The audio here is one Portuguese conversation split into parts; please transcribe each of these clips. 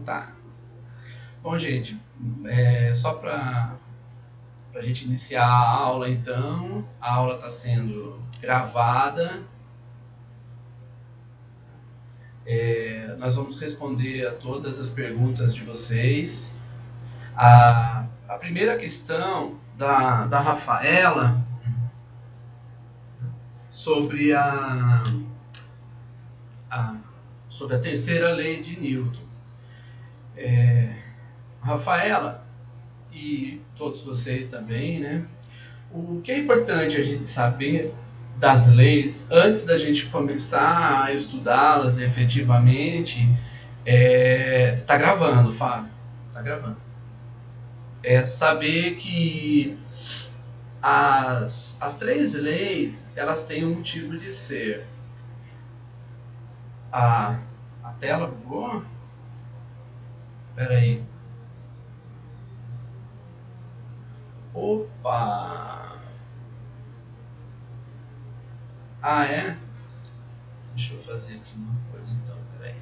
Tá. Bom, gente, só para a gente iniciar a aula, então, a aula está sendo gravada. Nós vamos responder a todas as perguntas de vocês. A primeira questão da Rafaela sobre sobre a terceira lei de Newton. Rafaela, e todos vocês também, né? O que é importante a gente saber das leis antes da gente começar a estudá-las efetivamente? Tá gravando, Fábio? Tá gravando. É saber que as três leis, elas têm um motivo de ser. A tela bugou? Espera aí. Opa! Ah, é? Deixa eu fazer aqui uma coisa então, peraí.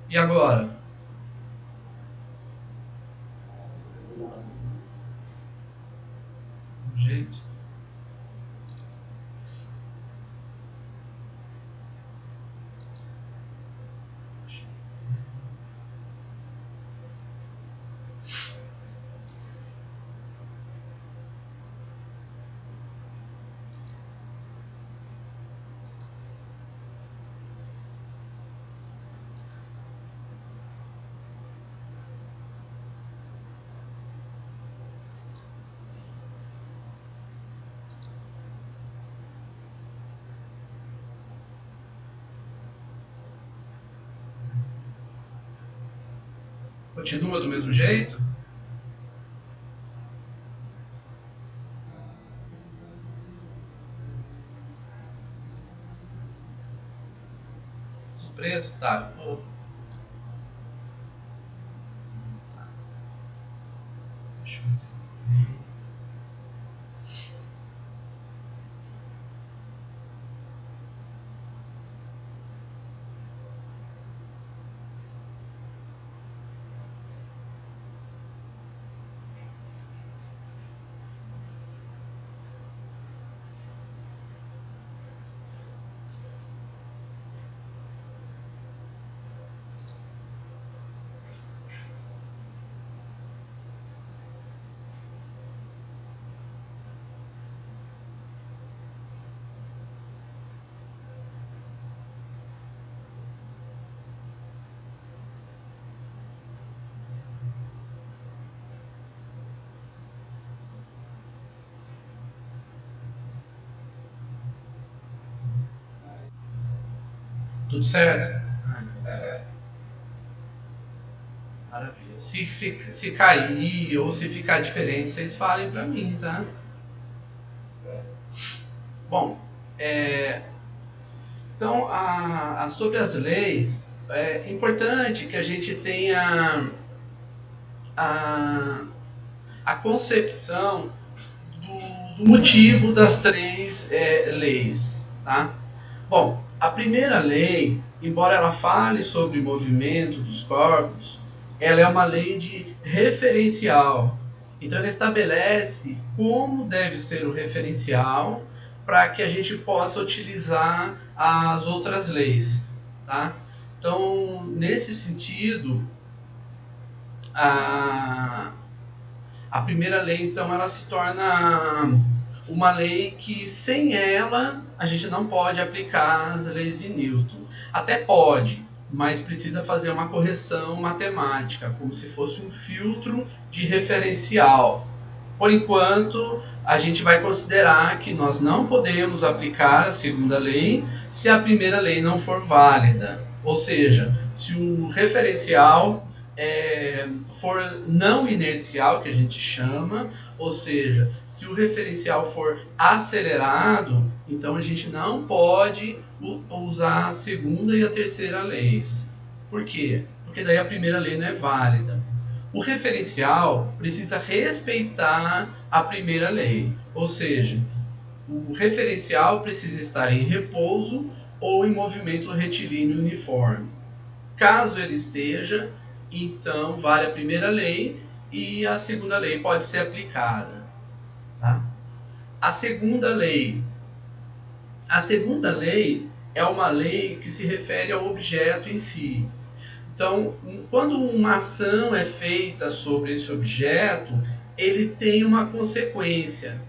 E agora? Jeito. Continua do mesmo jeito? Tudo preto? Tá, eu vou. Deixa eu entender. Tudo certo? Ah, então tá. Maravilha. Se cair ou se ficar diferente, vocês falem pra mim, tá? Bom, então, sobre as leis, é importante que a gente tenha a, a concepção do motivo das três leis, tá? Bom, a primeira lei, embora ela fale sobre o movimento dos corpos, ela é uma lei de referencial. Então ela estabelece como deve ser o referencial para que a gente possa utilizar as outras leis, tá? Então, nesse sentido, a, a primeira lei, então, ela se torna uma lei que, sem ela, a gente não pode aplicar as leis de Newton. Até pode, mas precisa fazer uma correção matemática, como se fosse um filtro de referencial. Por enquanto, a gente vai considerar que nós não podemos aplicar a segunda lei se a primeira lei não for válida. Ou seja, se o referencial for não inercial, que a gente chama, ou seja, se o referencial for acelerado, então a gente não pode usar a segunda e a terceira leis. Por quê? Porque porque daí a primeira lei não é válida. O referencial precisa respeitar a primeira lei, ou seja, o referencial precisa estar em repouso ou em movimento retilíneo uniforme. Caso ele esteja, então vale a primeira lei e a segunda lei pode ser aplicada. Tá? A segunda lei é uma lei que se refere ao objeto em si. Então, quando uma ação é feita sobre esse objeto, ele tem uma consequência.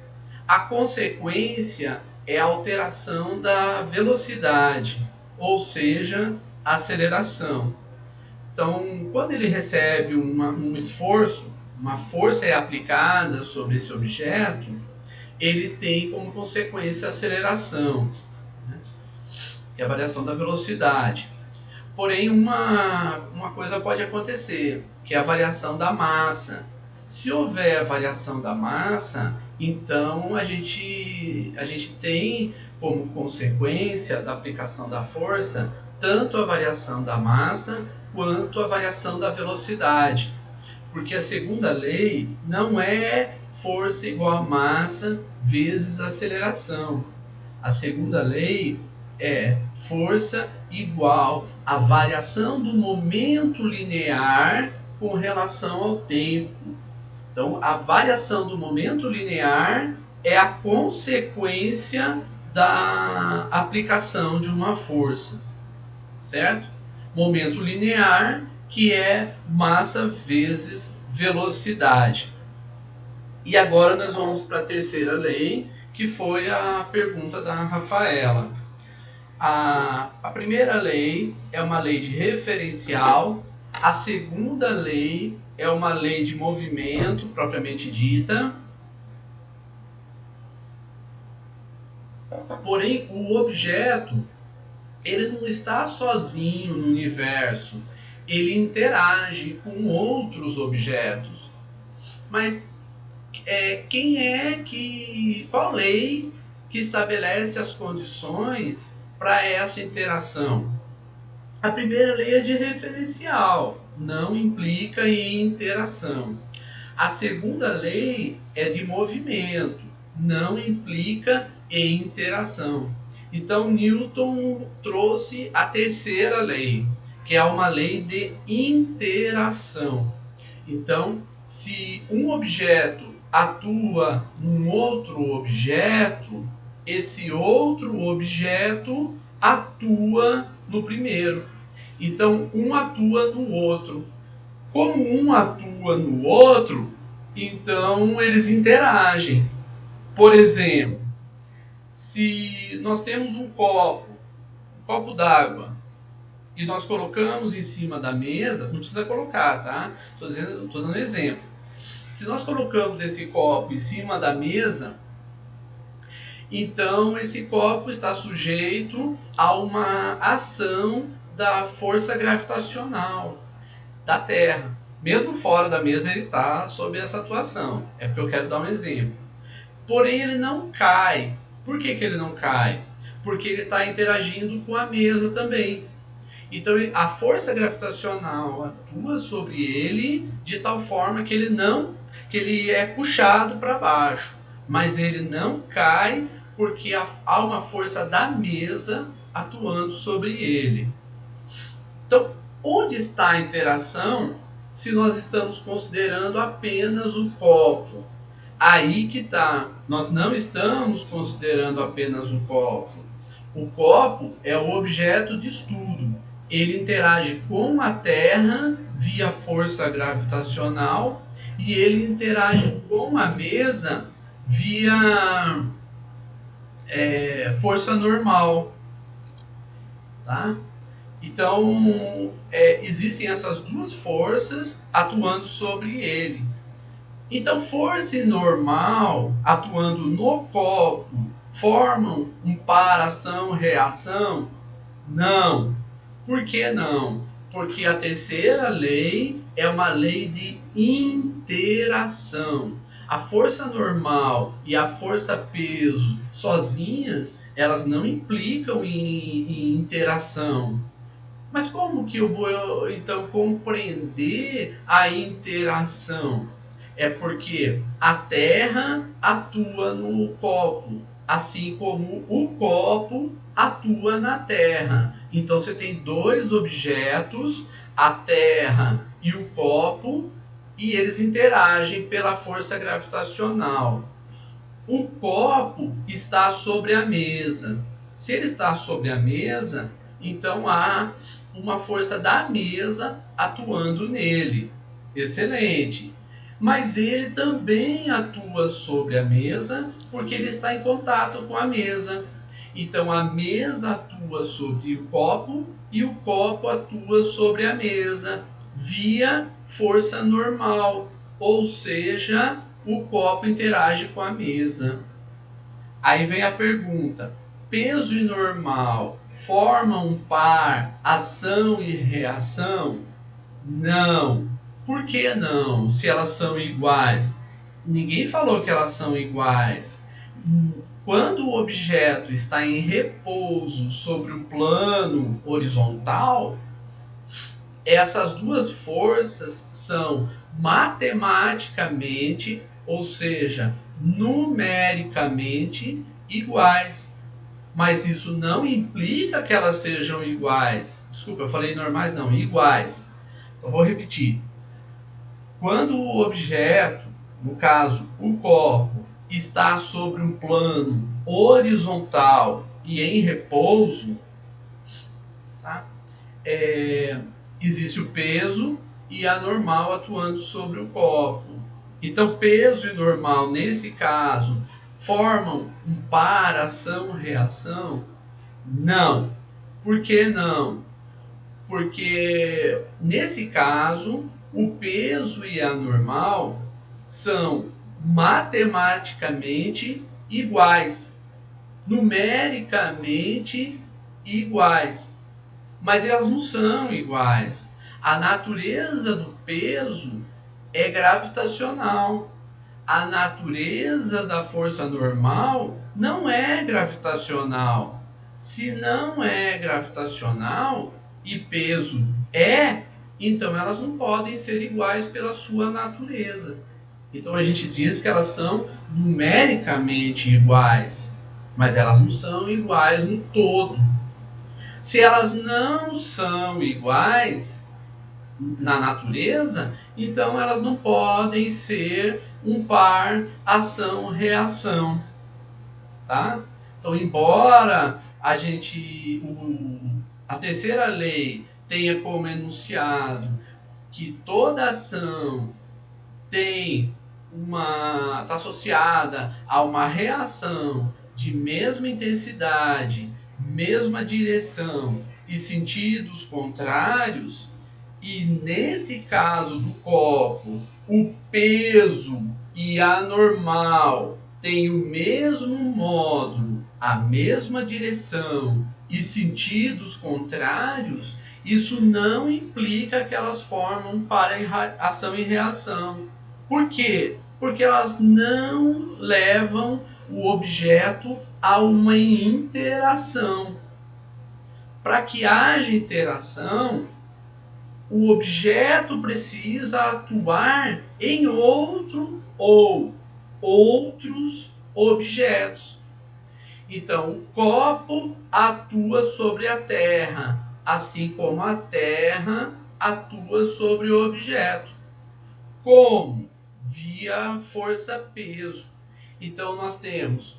A consequência é a alteração da velocidade, ou seja, a aceleração. Então, quando ele recebe um esforço, uma força é aplicada sobre esse objeto, ele tem como consequência a aceleração, né? Que é a variação da velocidade. Porém, uma coisa pode acontecer, que é a variação da massa. Se houver variação da massa, então a gente tem como consequência da aplicação da força tanto a variação da massa quanto a variação da velocidade. Porque a segunda lei não é força igual a massa vezes aceleração. A segunda lei é força igual à variação do momento linear com relação ao tempo. Então, a variação do momento linear é a consequência da aplicação de uma força, certo? Momento linear, que é massa vezes velocidade. E agora nós vamos para a terceira lei, que foi a pergunta da Rafaela. A primeira lei é uma lei de referencial, a segunda lei é uma lei de movimento, propriamente dita. Porém, o objeto, ele não está sozinho no universo, ele interage com outros objetos. Mas qual lei que estabelece as condições para essa interação? A primeira lei é de referencial, não implica em interação. A segunda lei é de movimento, não implica em interação. Então Newton trouxe a terceira lei, que é uma lei de interação. Então, se um objeto atua num outro objeto, esse outro objeto atua no primeiro. Então, um atua no outro. Como um atua no outro, então eles interagem. Por exemplo, se nós temos um copo d'água, e nós colocamos em cima da mesa, não precisa colocar, tá? Estou dando exemplo. Se nós colocamos esse copo em cima da mesa, então esse copo está sujeito a uma ação da força gravitacional da Terra. Mesmo fora da mesa ele está sob essa atuação. É porque eu quero dar um exemplo. Porém ele não cai. Por que ele não cai? Porque ele está interagindo com a mesa também. Então a força gravitacional atua sobre ele de tal forma que ele é puxado para baixo, mas ele não cai porque há uma força da mesa atuando sobre ele. Então, onde está a interação se nós estamos considerando apenas o copo? Aí que está. Nós não estamos considerando apenas o copo. O copo é o objeto de estudo. Ele interage com a Terra via força gravitacional e ele interage com a mesa via força normal. Tá? Então, existem essas duas forças atuando sobre ele. Então, força e normal atuando no copo formam um par ação-reação? Não. Por que não? Porque a terceira lei é uma lei de interação. A força normal e a força peso sozinhas, elas não implicam em interação. Mas como que eu vou então compreender a interação? É porque a Terra atua no copo, assim como o copo atua na Terra. Então você tem dois objetos, a Terra e o copo, e eles interagem pela força gravitacional. O copo está sobre a mesa. Se ele está sobre a mesa, então há uma força da mesa atuando nele. Excelente. Mas ele também atua sobre a mesa porque ele está em contato com a mesa. Então a mesa atua sobre o copo e o copo atua sobre a mesa via força normal, ou seja, o copo interage com a mesa. Aí vem a pergunta: peso e normal formam um par, ação e reação? Não. Por que não? Se elas são iguais? Ninguém falou que elas são iguais. Quando o objeto está em repouso sobre um plano horizontal, essas duas forças são matematicamente, ou seja, numericamente iguais. Mas isso não implica que elas sejam iguais. Desculpa, eu falei normais, não, iguais. Então vou repetir. Quando o objeto, no caso o copo, está sobre um plano horizontal e em repouso, tá? Existe o peso e a normal atuando sobre o copo. Então, peso e normal, nesse caso, formam um par ação-reação? Não. Por que não? Porque, nesse caso, o peso e a normal são matematicamente iguais, numericamente iguais. Mas elas não são iguais. A natureza do peso é gravitacional. A natureza da força normal não é gravitacional. Se não é gravitacional e peso é, então elas não podem ser iguais pela sua natureza. Então a gente diz que elas são numericamente iguais, mas elas não são iguais no todo. Se elas não são iguais na natureza, então elas não podem ser um par ação-reação, tá? Então, embora a terceira lei tenha como enunciado que toda ação tem está associada a uma reação de mesma intensidade, mesma direção e sentidos contrários, e nesse caso do copo, o peso e a normal têm o mesmo módulo, a mesma direção e sentidos contrários, isso não implica que elas formam para ação e reação. Por quê? Porque elas não levam o objeto a uma interação. Para que haja interação, o objeto precisa atuar em outro ou outros objetos. Então, o copo atua sobre a Terra, assim como a Terra atua sobre o objeto. Como? Via força-peso. Então, nós temos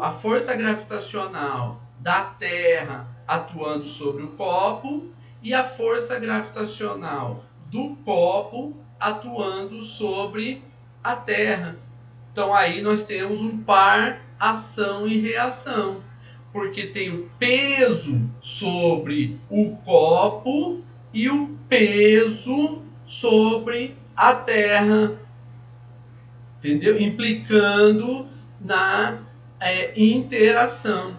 a força gravitacional da Terra atuando sobre o copo e a força gravitacional do copo atuando sobre a Terra. Então, aí nós temos um par ação e reação, porque tem o peso sobre o copo e o peso sobre a Terra, entendeu? Implicando na interação.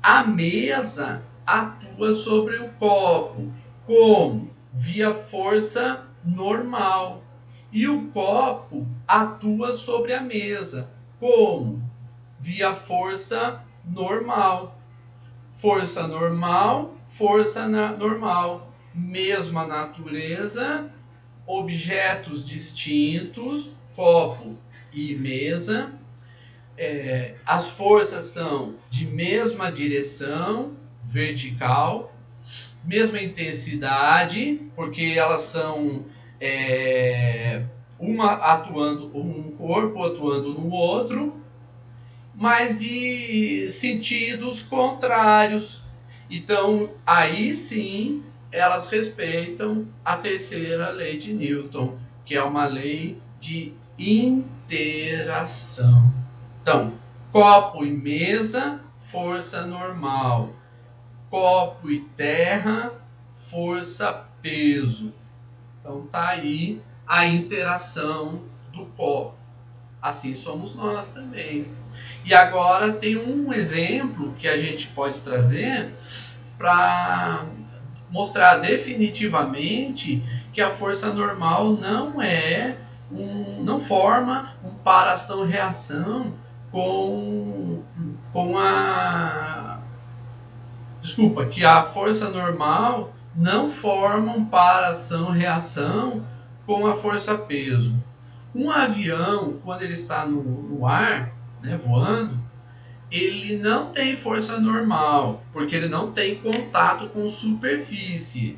A mesa atua sobre o copo, como? Via força normal. E o copo atua sobre a mesa, como? Via força normal. força normal, normal, mesma natureza, objetos distintos, copo e mesa. As forças são de mesma direção, vertical, mesma intensidade, porque elas são uma atuando, um corpo atuando no outro, mas de sentidos contrários. Então, aí sim, elas respeitam a terceira lei de Newton, que é uma lei de interação. Então, copo e mesa, força normal. Copo e terra, força peso. Então tá aí a interação do copo. Assim somos nós também. E agora tem um exemplo que a gente pode trazer para mostrar definitivamente que a força normal não forma um para-ação-reação com a... Desculpa, que a força normal não forma um para-ação-reação com a força-peso. Um avião, quando ele está no ar, né, voando, ele não tem força normal, porque ele não tem contato com superfície.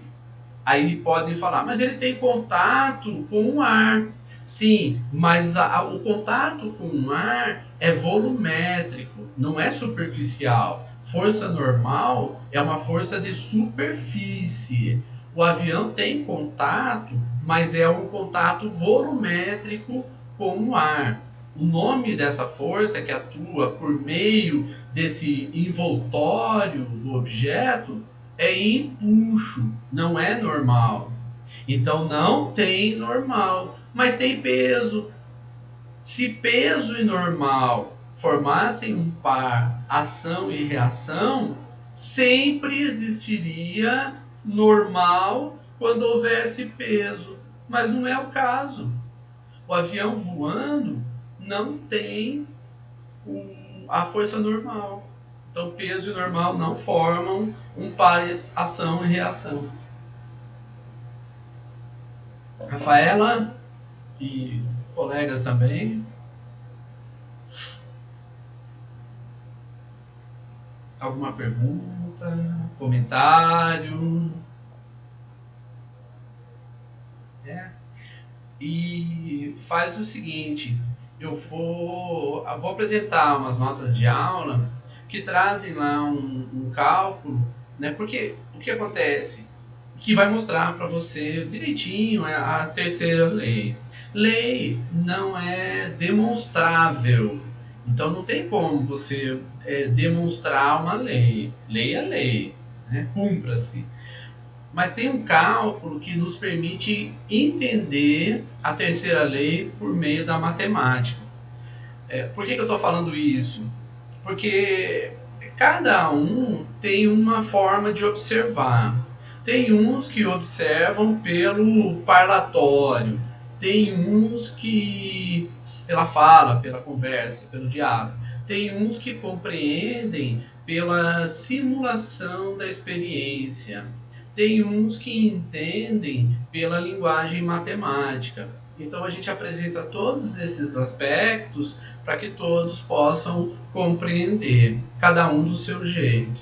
Aí podem falar, mas ele tem contato com o ar. Sim, mas o contato com o ar é volumétrico, não é superficial. Força normal é uma força de superfície. O avião tem contato, mas é um contato volumétrico com o ar. O nome dessa força que atua por meio desse envoltório do objeto é empuxo, não é normal. Então não tem normal, mas tem peso. Se peso e normal formassem um par, ação e reação, sempre existiria normal quando houvesse peso, mas não é o caso. O avião voando não tem a força normal. Então peso e normal não formam um par ação e reação. Rafaela e colegas também. Alguma pergunta? Comentário? E faz o seguinte, eu vou apresentar umas notas de aula que trazem lá um cálculo, né? Porque o que acontece? Que vai mostrar para você direitinho a terceira lei. Lei não é demonstrável, então não tem como você demonstrar uma lei. Lei é lei, né? Cumpra-se. Mas tem um cálculo que nos permite entender a terceira lei por meio da matemática. Por que eu estou falando isso? Porque cada um tem uma forma de observar. Tem uns que observam pelo parlatório, tem uns que pela fala, pela conversa, pelo diálogo. Tem uns que compreendem pela simulação da experiência. Tem uns que entendem pela linguagem matemática. Então a gente apresenta todos esses aspectos para que todos possam compreender, cada um do seu jeito.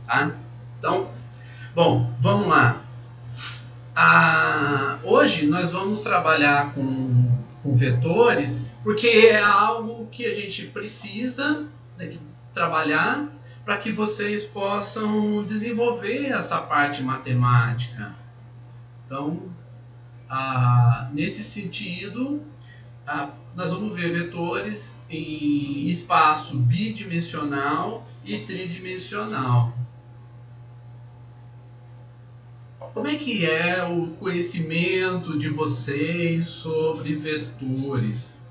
Tá? Então, bom, vamos lá. Hoje nós vamos trabalhar com vetores, porque é algo que a gente precisa, né, trabalhar para que vocês possam desenvolver essa parte matemática. Então, nesse sentido, nós vamos ver vetores em espaço bidimensional e tridimensional. Como é que é o conhecimento de vocês sobre vetores?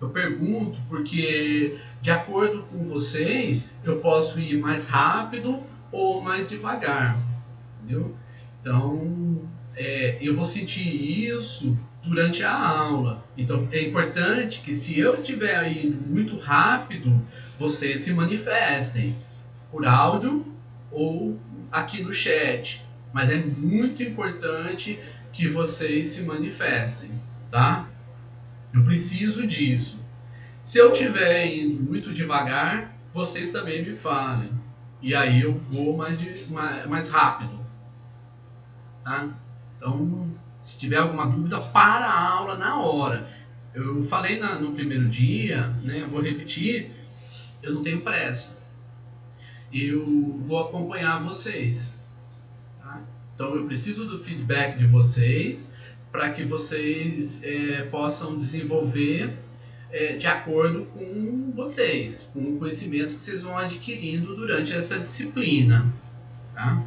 Eu pergunto porque, de acordo com vocês, eu posso ir mais rápido ou mais devagar, entendeu? Então, eu vou sentir isso durante a aula. Então, é importante que, se eu estiver indo muito rápido, vocês se manifestem. por áudio ou aqui no chat. Mas é muito importante que vocês se manifestem, tá? Eu preciso disso. Se eu estiver indo muito devagar, vocês também me falem. E aí eu vou mais rápido, tá? Então, se tiver alguma dúvida, para a aula na hora. Eu falei no primeiro dia, né? Eu vou repetir, eu não tenho pressa. Eu vou acompanhar vocês. Tá? Então eu preciso do feedback de vocês para que vocês possam desenvolver de acordo com vocês, com o conhecimento que vocês vão adquirindo durante essa disciplina. Tá?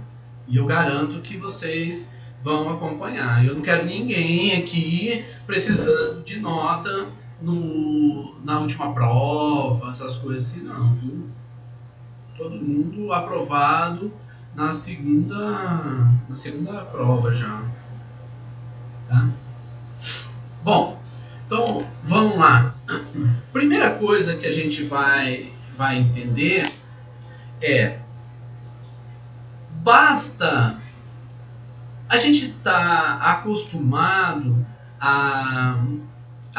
E eu garanto que vocês vão acompanhar. Eu não quero ninguém aqui precisando de nota na última prova, essas coisas assim, não, viu? Todo mundo aprovado na segunda prova já. Tá? Bom, então vamos lá. Primeira coisa que a gente vai entender é: basta a gente estar acostumado a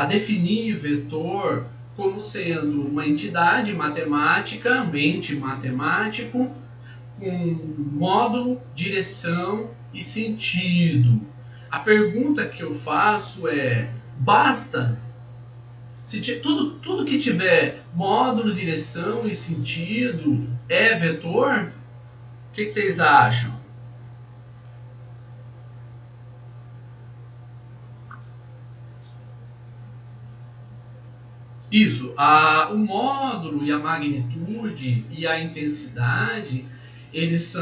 definir vetor como sendo uma entidade matemática, ambiente matemático, com módulo, direção e sentido. A pergunta que eu faço é: basta? Se tudo que tiver módulo, direção e sentido é vetor? O que vocês acham? Isso, o módulo e a magnitude e a intensidade, eles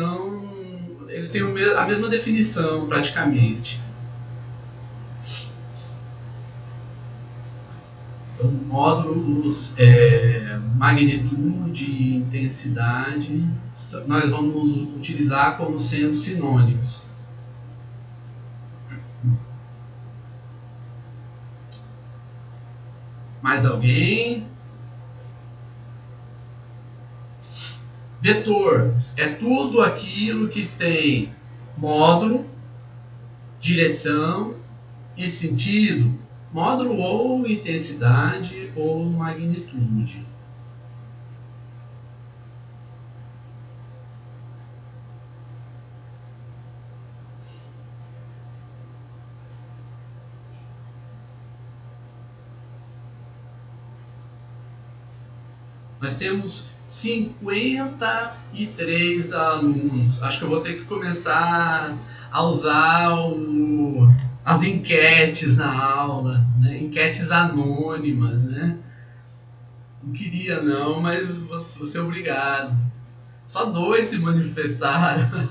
têm a mesma definição praticamente. Então, módulos, magnitude e intensidade, nós vamos utilizar como sendo sinônimos. Mais alguém? Vetor é tudo aquilo que tem módulo, direção e sentido, módulo ou intensidade ou magnitude. Nós temos 53 alunos. Acho que eu vou ter que começar a usar as enquetes na aula, né? Enquetes anônimas, né? Não queria não, mas vou ser obrigado. Só 2 se manifestaram.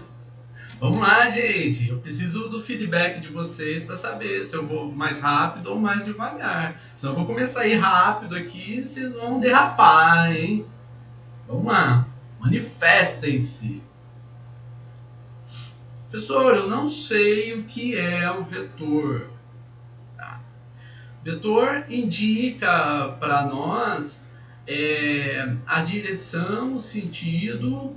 Vamos lá, gente. Eu preciso do feedback de vocês para saber se eu vou mais rápido ou mais devagar. Senão eu vou começar a ir rápido aqui e vocês vão derrapar, hein? Vamos lá. Manifestem-se. Professor, eu não sei o que é um vetor. Tá. Vetor indica para nós a direção, o sentido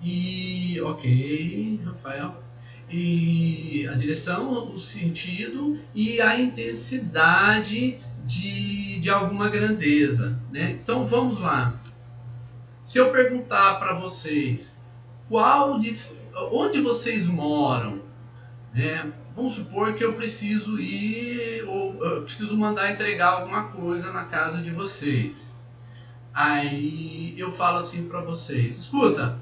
e... Ok, Rafael. E a direção, o sentido e a intensidade de alguma grandeza, né? Então vamos lá. Se eu perguntar para vocês onde vocês moram, né? Vamos supor que eu preciso ir ou eu preciso mandar entregar alguma coisa na casa de vocês. Aí eu falo assim para vocês: escuta,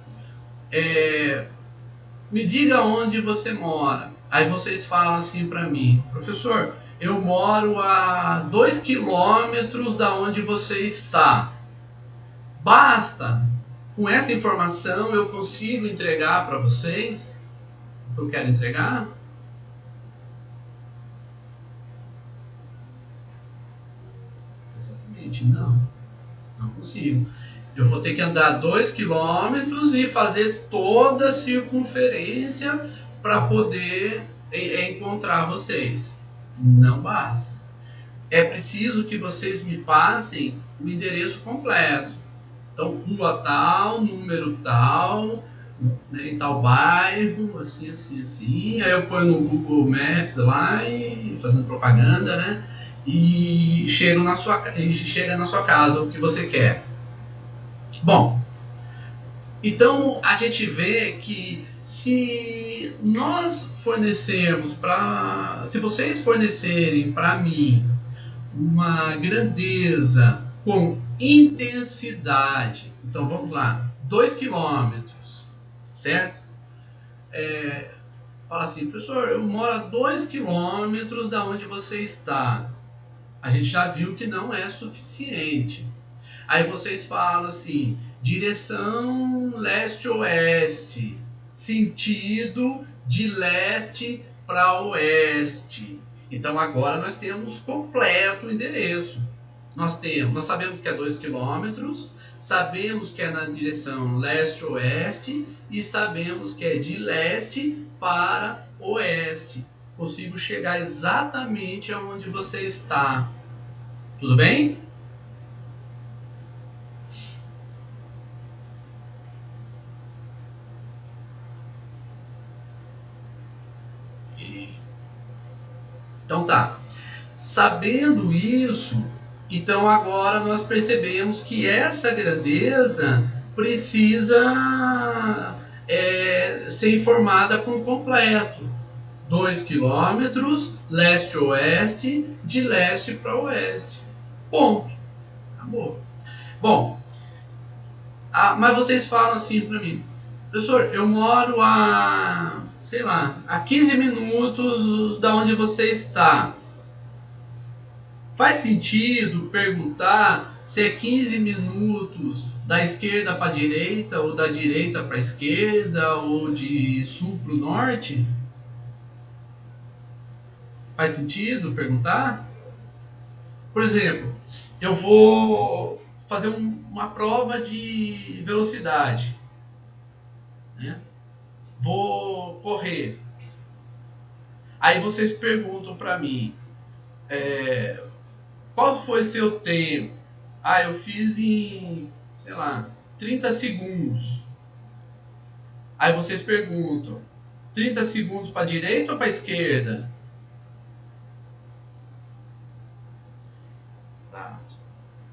me diga onde você mora. Aí vocês falam assim para mim: professor, eu moro a 2 quilômetros da onde você está. Basta, com essa informação eu consigo entregar para vocês o que eu quero entregar? Exatamente, não consigo. Eu vou ter que andar 2 quilômetros e fazer toda a circunferência para poder encontrar vocês. Não basta. É preciso que vocês me passem o endereço completo. Então, rua tal, número tal, né, em tal bairro, assim, assim, assim. Aí eu ponho no Google Maps lá e fazendo propaganda, né? E chega na sua casa o que você quer. Bom, então a gente vê que se nós fornecermos para, se vocês fornecerem para mim uma grandeza com intensidade, então vamos lá, 2 km, certo? Fala assim, professor, eu moro a 2 km da onde você está. A gente já viu que não é suficiente. Aí vocês falam assim, direção leste-oeste, sentido de leste para oeste. Então agora nós temos completo o endereço. Nós sabemos que é 2 km, sabemos que é na direção leste-oeste e sabemos que é de leste para oeste. Consigo chegar exatamente aonde você está. Tudo bem? Então tá. Sabendo isso, então agora nós percebemos que essa grandeza precisa ser informada por completo. 2 km, leste-oeste, de leste para oeste. Ponto. Acabou. Bom, mas vocês falam assim para mim, professor, eu moro a, sei lá, a 15 minutos da onde você está. Faz sentido perguntar se é 15 minutos da esquerda para a direita, ou da direita para a esquerda, ou de sul para o norte? Faz sentido perguntar? Por exemplo, eu vou fazer uma prova de velocidade, né? Vou correr. Aí vocês perguntam para mim, qual foi seu tempo? Ah, eu fiz em, sei lá, 30 segundos. Aí vocês perguntam, 30 segundos para a direita ou para a esquerda? Exato.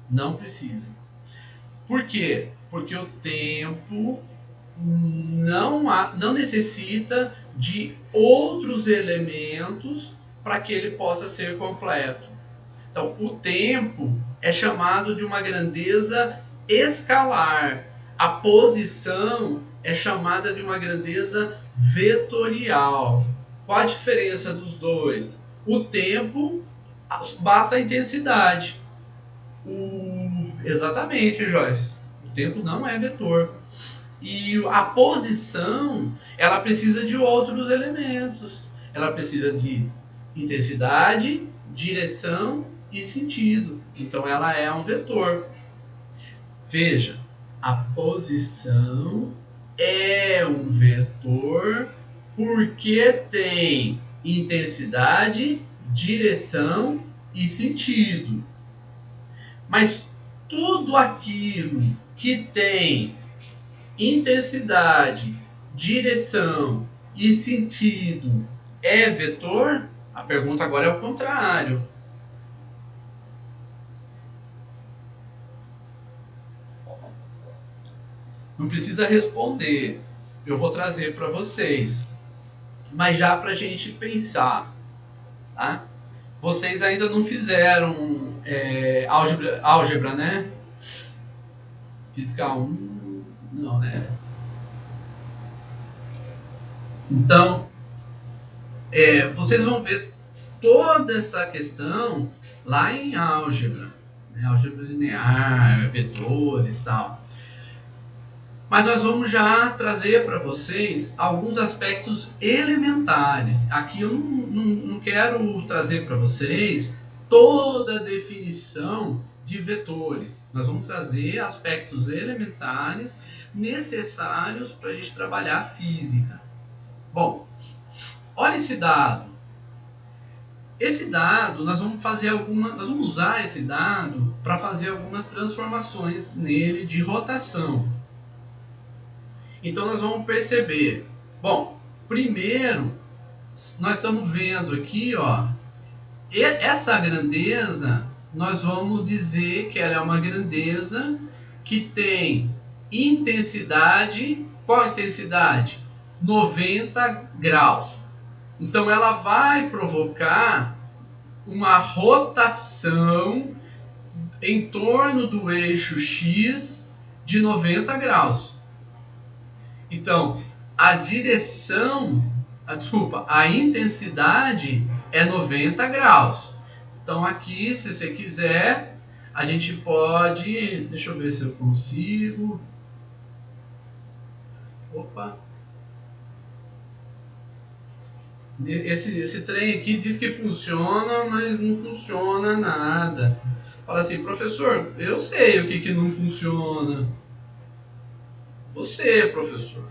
Não precisa. Por quê? Porque o tempo não necessita de outros elementos para que ele possa ser completo. Então, o tempo é chamado de uma grandeza escalar. A posição é chamada de uma grandeza vetorial. Qual a diferença dos dois? O tempo basta a intensidade. Exatamente, Joyce. O tempo não é vetor. E a posição, ela precisa de outros elementos. Ela precisa de intensidade, direção e sentido. Então ela é um vetor. Veja, a posição é um vetor porque tem intensidade, direção e sentido. Mas tudo aquilo que tem intensidade, direção e sentido é vetor? A pergunta agora é o contrário. Não precisa responder. Eu vou trazer para vocês. Mas já para a gente pensar. Tá? Vocês ainda não fizeram álgebra, né? Física 1, não, né? Então, vocês vão ver toda essa questão lá em álgebra. Né? Álgebra linear, vetores e tal. Mas nós vamos já trazer para vocês alguns aspectos elementares. Aqui eu não quero trazer para vocês toda a definição de vetores. Nós vamos trazer aspectos elementares necessários para a gente trabalhar a física. Bom, olha esse dado. esse dado, nós vamos usar esse dado para fazer algumas transformações nele de rotação. Então nós vamos perceber, bom, primeiro nós estamos vendo aqui, ó, essa grandeza, nós vamos dizer que ela é uma grandeza que tem intensidade, qual intensidade? 90 graus. Então ela vai provocar uma rotação em torno do eixo X de 90 graus. Então, a intensidade é 90 graus. Então aqui, se você quiser, a gente pode, deixa eu ver se eu consigo. Opa. Esse trem aqui diz que funciona, mas não funciona nada. Fala assim, professor, eu sei o que não funciona. Você, professor.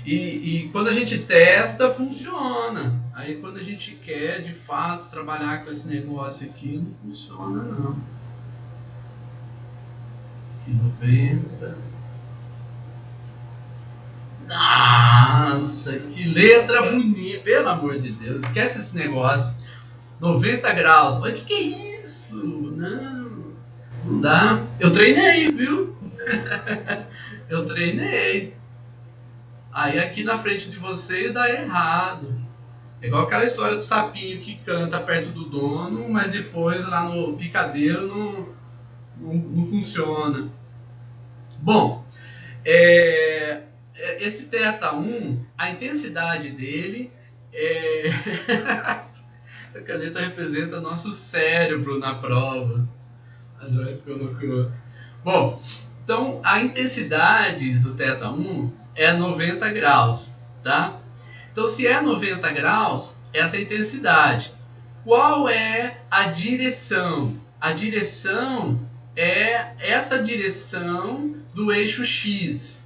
E quando a gente testa, funciona. Aí quando a gente quer, de fato, trabalhar com esse negócio aqui, não funciona, não. Aqui 90. Nossa, que letra bonita. Pelo amor de Deus, esquece esse negócio. 90 graus. Olha, que é isso? Não dá. Eu treinei, viu? Eu treinei. Aí aqui na frente de vocês dá errado. É igual aquela história do sapinho que canta perto do dono, mas depois lá no picadeiro não funciona. Bom, esse θ1, a intensidade dele é... Essa caneta representa nosso cérebro na prova. A Joyce colocou. Bom, então a intensidade do θ1 é 90 graus, tá? Então se é 90 graus, essa é a intensidade. Qual é a direção? A direção é essa direção do eixo X.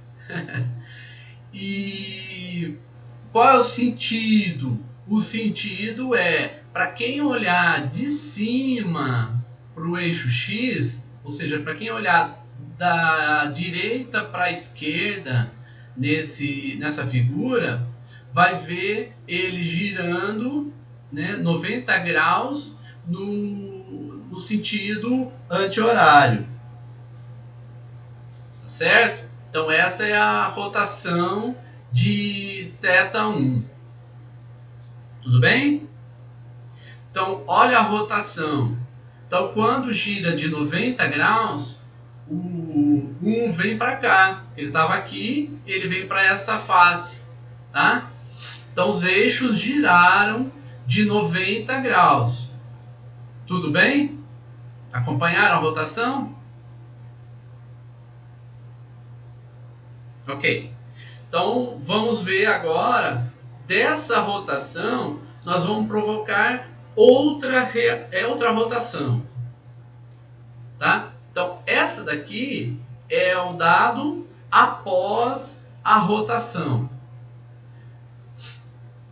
E qual é o sentido? O sentido é, para quem olhar de cima para o eixo X, ou seja, para quem olhar da direita para a esquerda nessa figura, vai ver ele girando, né, 90 graus no sentido anti-horário. Tá certo? Então essa é a rotação de θ1. Tudo bem? Então olha a rotação. Então quando gira de 90 graus, o 1 vem para cá. Ele estava aqui, ele vem para essa face. Tá? Então os eixos giraram de 90 graus. Tudo bem? Acompanharam a rotação? Ok. Então vamos ver agora, dessa rotação, nós vamos provocar outra rotação. Tá? Então essa daqui é o dado após a rotação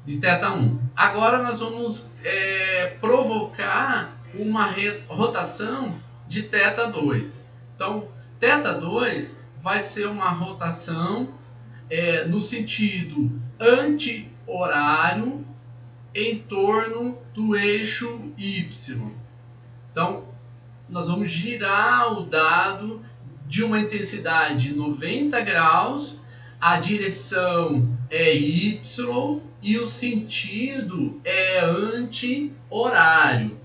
de θ1. Agora nós vamos provocar uma rotação de θ2. Então θ2 vai ser uma rotação no sentido anti-horário em torno do eixo Y. Então nós vamos girar o dado de uma intensidade de 90 graus, a direção é Y e o sentido é anti-horário.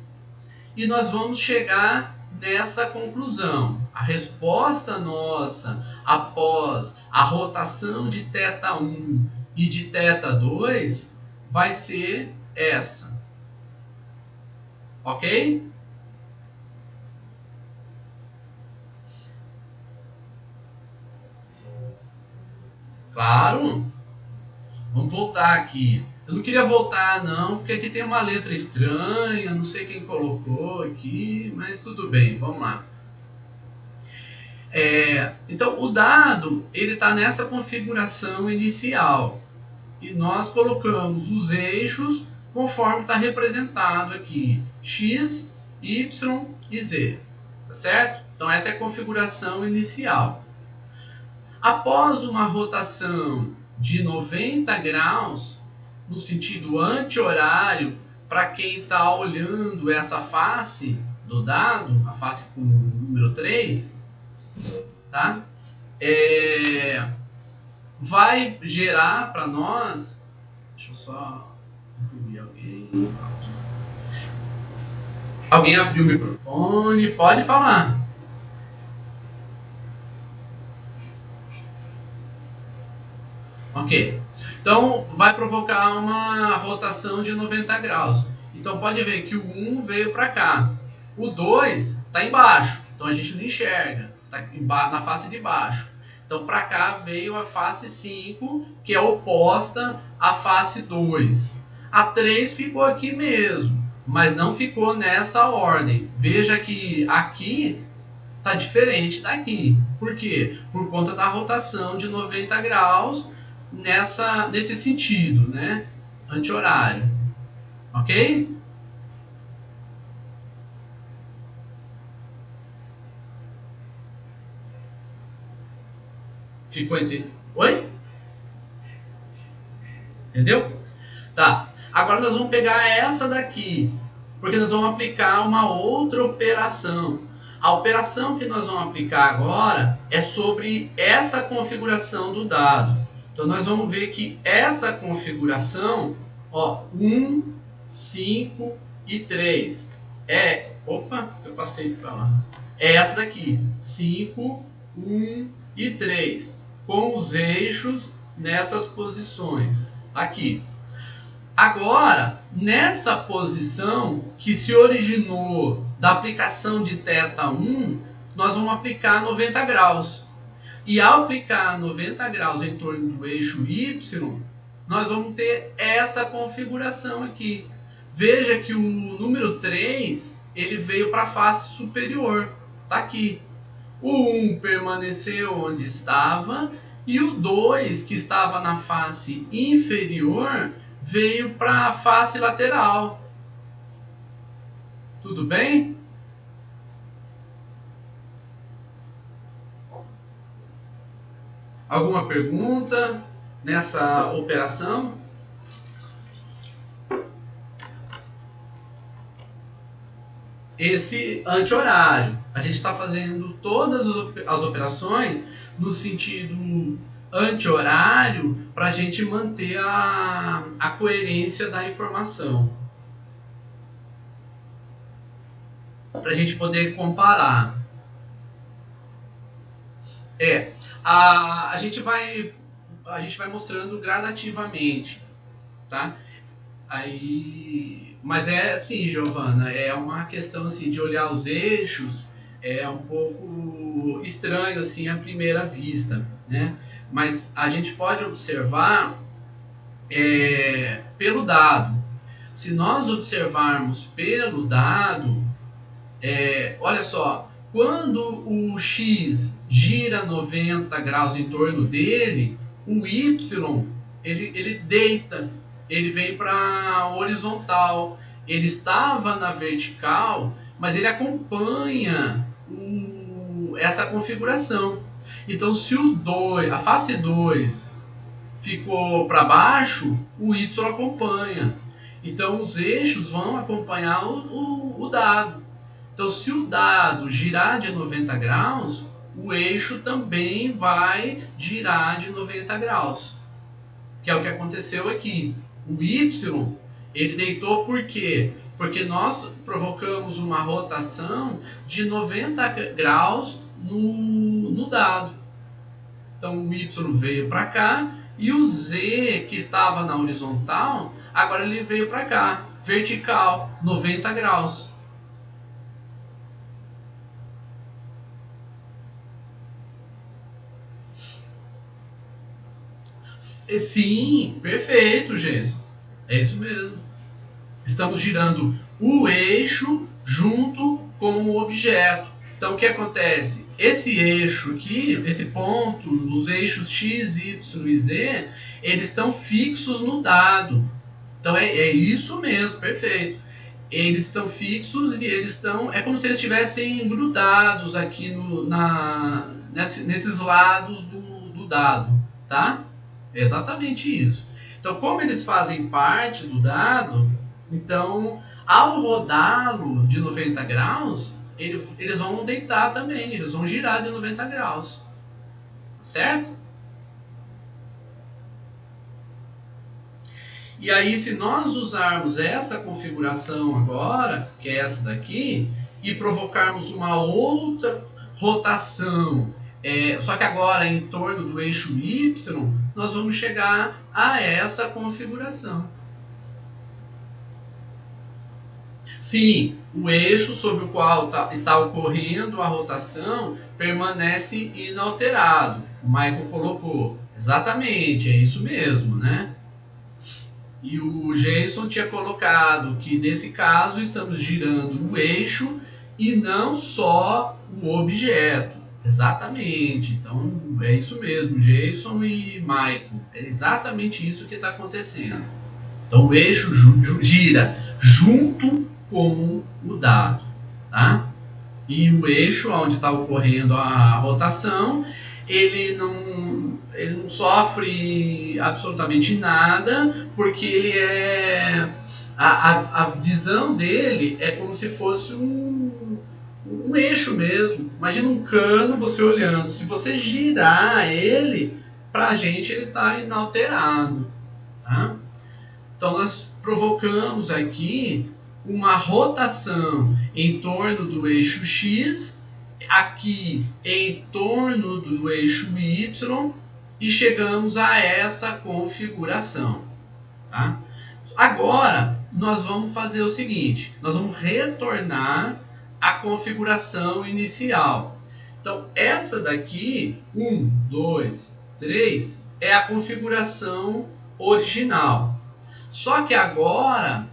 E nós vamos chegar nessa conclusão. A resposta nossa após a rotação de θ1 e de θ2 vai ser essa. Ok? Claro. Vamos voltar aqui. Eu não queria voltar não, porque aqui tem uma letra estranha, não sei quem colocou aqui, mas tudo bem, vamos lá. Então o dado ele está nessa configuração inicial. e nós colocamos os eixos conforme está representado aqui, x, y e z, tá certo? Então essa é a configuração inicial. Após uma rotação de 90 graus, no sentido anti-horário, para quem está olhando essa face do dado, a face com o número 3, tá? Vai gerar para nós, deixa eu só incluir alguém. Alguém abriu o microfone, pode falar. Ok. Então vai provocar uma rotação de 90 graus. Então pode ver que o 1 veio para cá. O 2 está embaixo, então a gente não enxerga, está na face de baixo. Então para cá veio a face 5, que é oposta à face 2. A 3 ficou aqui mesmo, mas não ficou nessa ordem. Veja que aqui está diferente daqui. Por quê? Por conta da rotação de 90 graus nesse sentido, né? Anti-horário. Ok? Ficou entendido? Oi? Entendeu? Tá. Agora nós vamos pegar essa daqui, porque nós vamos aplicar uma outra operação. A operação que nós vamos aplicar agora é sobre essa configuração do dado. Então nós vamos ver que essa configuração, ó, 1, 5 e 3 opa, eu passei para lá. É essa daqui, 5, 1 e 3, com os eixos nessas posições. Aqui. Agora, nessa posição que se originou da aplicação de θ1, nós vamos aplicar 90 graus. E ao aplicar 90 graus em torno do eixo Y, nós vamos ter essa configuração aqui. Veja que o número 3 ele veio para a face superior. Está aqui. O 1 permaneceu onde estava e o 2, que estava na face inferior, veio para a face lateral. Tudo bem? Alguma pergunta nessa operação? Esse anti-horário. A gente está fazendo todas as operações no sentido anti-horário para a gente manter a coerência da informação. Para a gente poder comparar. A gente vai mostrando gradativamente, tá? Aí, mas é assim, Giovana, é uma questão assim de olhar os eixos, é um pouco estranho assim à primeira vista, né? Mas a gente pode observar pelo dado. Se nós observarmos pelo dado, olha só, quando o X gira 90 graus em torno dele, o Y ele deita, ele vem para a horizontal. Ele estava na vertical, mas ele acompanha essa configuração. Então, se a face 2 ficou para baixo, o Y acompanha. Então, os eixos vão acompanhar o dado. Então, se o dado girar de 90 graus, o eixo também vai girar de 90 graus. Que é o que aconteceu aqui. O Y, ele deitou por quê? Porque nós provocamos uma rotação de 90 graus no dado. Então, o Y veio para cá e o Z, que estava na horizontal, agora ele veio para cá, vertical, 90 graus. Sim, perfeito, Gênio. É isso mesmo. Estamos girando o eixo junto com o objeto. Então o que acontece? Esse eixo aqui, esse ponto, os eixos x, y e z, eles estão fixos no dado. Então é isso mesmo, perfeito. Eles estão fixos e eles estão. É como se eles estivessem grudados aqui nesses lados do dado, tá? É exatamente isso. Então, como eles fazem parte do dado, então ao rodá-lo de 90 graus, eles vão deitar também, eles vão girar de 90 graus. Certo? E aí, se nós usarmos essa configuração agora, que é essa daqui, e provocarmos uma outra rotação, só que agora em torno do eixo Y, nós vamos chegar a essa configuração. Sim, o eixo sobre o qual está ocorrendo a rotação permanece inalterado. O Michael colocou. Exatamente, é isso mesmo, né? E o Jason tinha colocado que nesse caso estamos girando o eixo e não só o objeto. Exatamente. Então é isso mesmo, Jason e Michael. É exatamente isso que está acontecendo. Então o eixo gira junto com o dado, tá? E o eixo onde está ocorrendo a rotação, ele não sofre absolutamente nada, porque ele a visão dele é como se fosse um eixo mesmo. Imagina um cano, você olhando. Se você girar ele, pra gente ele está inalterado, tá? Então nós provocamos aqui uma rotação em torno do eixo X, aqui em torno do eixo Y, e chegamos a essa configuração, tá? Agora nós vamos fazer o seguinte, nós vamos retornar à configuração inicial. Então essa daqui, 1, 2, 3, é a configuração original. Só que agora,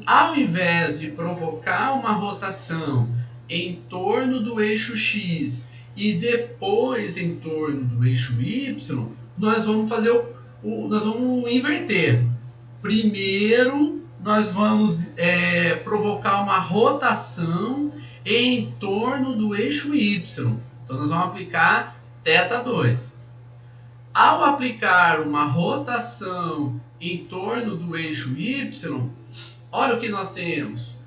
ao invés de provocar uma rotação em torno do eixo X e depois em torno do eixo Y, nós vamos fazer nós vamos inverter. Primeiro, nós vamos provocar uma rotação em torno do eixo Y. Então, nós vamos aplicar θ2. Ao aplicar uma rotação em torno do eixo Y, olha o que nós temos.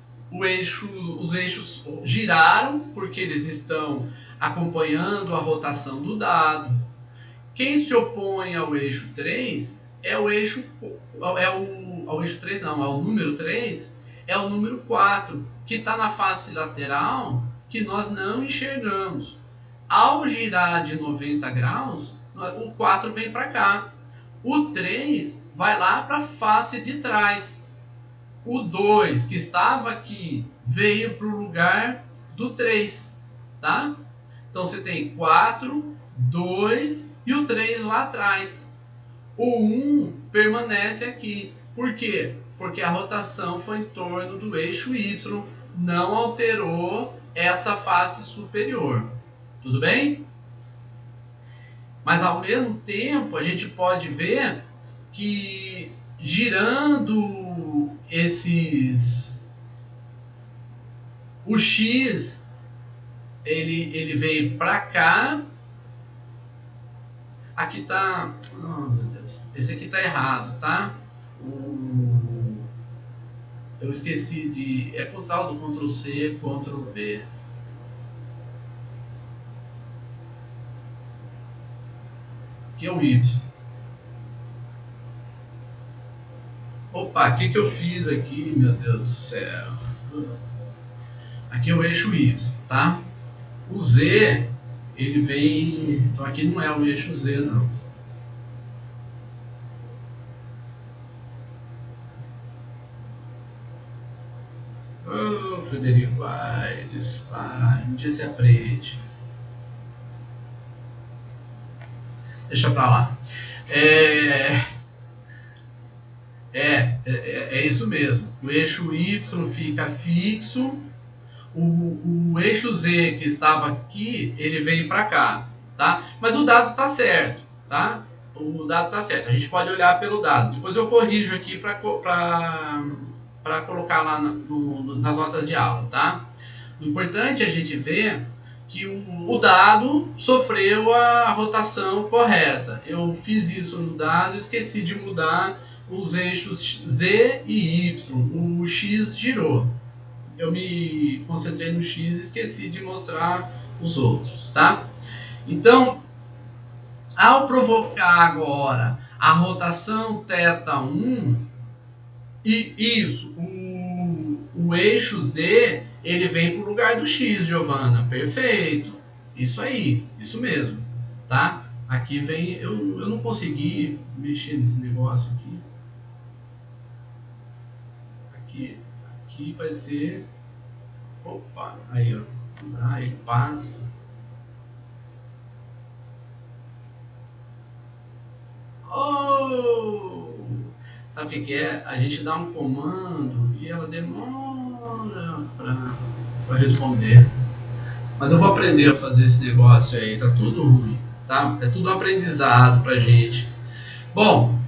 Os eixos giraram porque eles estão acompanhando a rotação do dado. Quem se opõe ao eixo 3 é o eixo ao eixo 3 não, ao número 3, é o número 4, que está na face lateral que nós não enxergamos. Ao girar de 90 graus, o 4 vem para cá. O 3 vai lá para a face de trás. O 2, que estava aqui, veio para o lugar do 3, tá? Então você tem 4, 2 e o 3 lá atrás. O 1 permanece aqui. Por quê? Porque a rotação foi em torno do eixo Y, não alterou essa face superior. Tudo bem? Mas ao mesmo tempo a gente pode ver que girando o X ele veio para cá. Aqui tá, oh meu Deus, esse aqui tá errado, tá? Eu esqueci de, com o tal do Ctrl C, Ctrl V. Aqui é o Y. Opa, o que eu fiz aqui, meu Deus do céu? Aqui é o eixo Y, tá? O Z, ele vem... Então aqui não é o eixo Z, não. Ô, Frederico Aires, pai, um dia se aprende. Deixa pra lá. É isso mesmo. O eixo Y fica fixo, o eixo Z que estava aqui, ele veio para cá, tá? Mas o dado está certo, tá? O dado está certo. A gente pode olhar pelo dado. Depois eu corrijo aqui para colocar lá nas notas de aula, tá? O importante é a gente ver que o dado sofreu a rotação correta. Eu fiz isso no dado e esqueci de mudar os eixos Z e Y. O X girou. Eu me concentrei no X e esqueci de mostrar os outros, tá? Então, ao provocar agora a rotação θ1, e isso, o eixo Z, ele vem para o lugar do X, Giovana. Perfeito. Isso aí, isso mesmo, tá? Aqui vem, eu não consegui mexer nesse negócio aqui. Aqui vai ser, opa, aí ó, ele passa. Oh! Sabe o que é? A gente dá um comando e ela demora para responder. Mas eu vou aprender a fazer esse negócio aí, tá tudo ruim, tá? É tudo um aprendizado pra gente. Bom,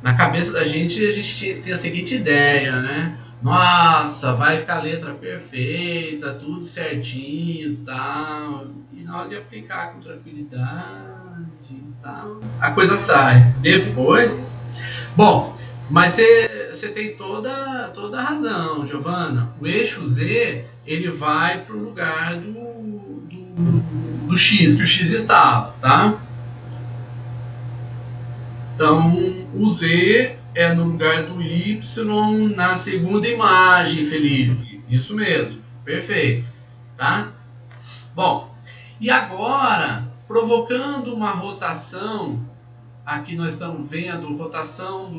na cabeça da gente, a gente tem a seguinte ideia, né? Nossa, vai ficar a letra perfeita, tudo certinho e tal. E na hora de aplicar com tranquilidade e tal, a coisa sai. Depois. Bom, mas você tem toda a razão, Giovana. O eixo Z, ele vai para o lugar do X, que o X estava, tá? Então, o Z é no lugar do Y na segunda imagem, Felipe. Isso mesmo, perfeito, tá? Bom, e agora, provocando uma rotação, aqui nós estamos vendo rotação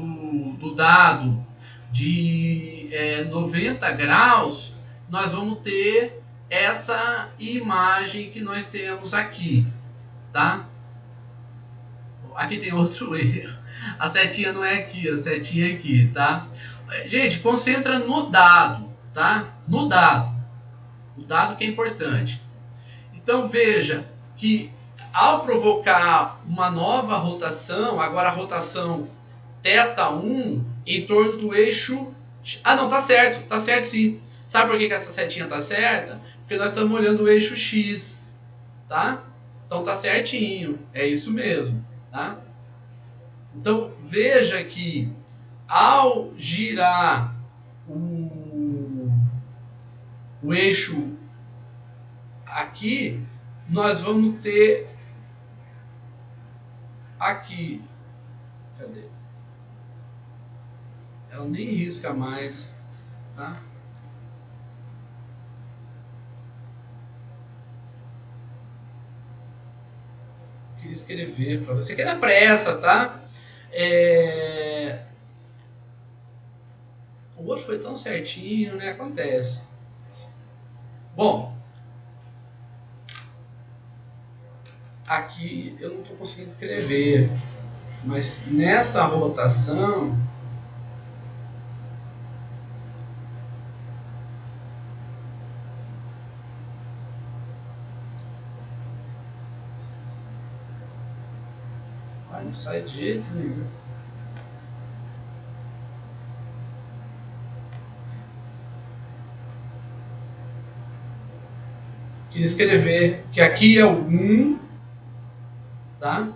do dado de 90 graus, nós vamos ter essa imagem que nós temos aqui, tá? Aqui tem outro erro. A setinha não é aqui, a setinha é aqui, tá? Gente, concentra no dado, tá? No dado. O dado que é importante. Então veja que ao provocar uma nova rotação, agora a rotação θ1 em torno do eixo... Ah, não, tá certo sim. Sabe por que essa setinha tá certa? Porque nós estamos olhando o eixo X, tá? Então tá certinho, é isso mesmo, tá? Então veja que ao girar o eixo aqui, nós vamos ter aqui, cadê? Ela nem risca mais, tá? Queria escrever para você, que é na pressa, tá? O outro foi tão certinho, né? Acontece. Bom, aqui eu não estou conseguindo escrever, mas nessa rotação não sai de jeito nenhum. Queria escrever que aqui é o 1, tá?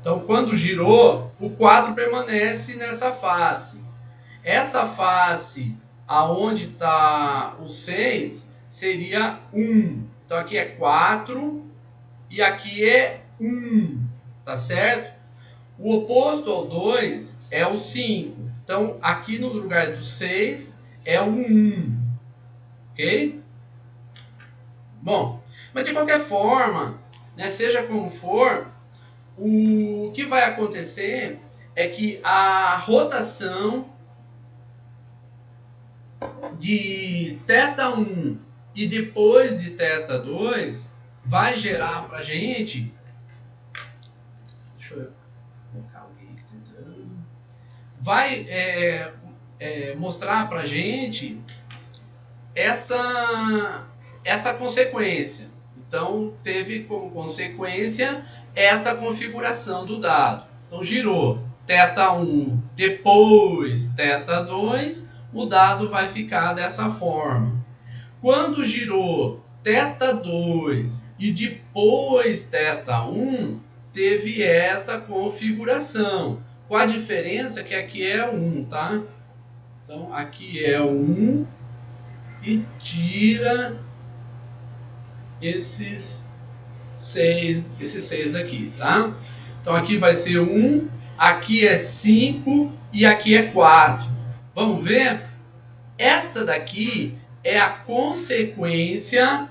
Então, quando girou, o 4 permanece nessa face. Essa face, aonde está o 6, seria 1. Então, aqui é 4 e aqui é 1, tá certo? O oposto ao 2 é o 5. Então, aqui no lugar do 6 é o 1. Ok? Bom, mas de qualquer forma, né, seja como for, o que vai acontecer é que a rotação de θ1 e depois de θ2 vai gerar para a gente... Deixa eu colocar alguém aqui tentando... Vai mostrar para a gente essa consequência. Então, teve como consequência essa configuração do dado. Então, girou θ1, depois θ2, o dado vai ficar dessa forma. Quando girou θ2 e depois θ1, teve essa configuração. Com a diferença que aqui é 1, tá? Então, aqui é 1 e tira esses 6 daqui, tá? Então, aqui vai ser 1, aqui é 5 e aqui é 4. Vamos ver? Essa daqui é a consequência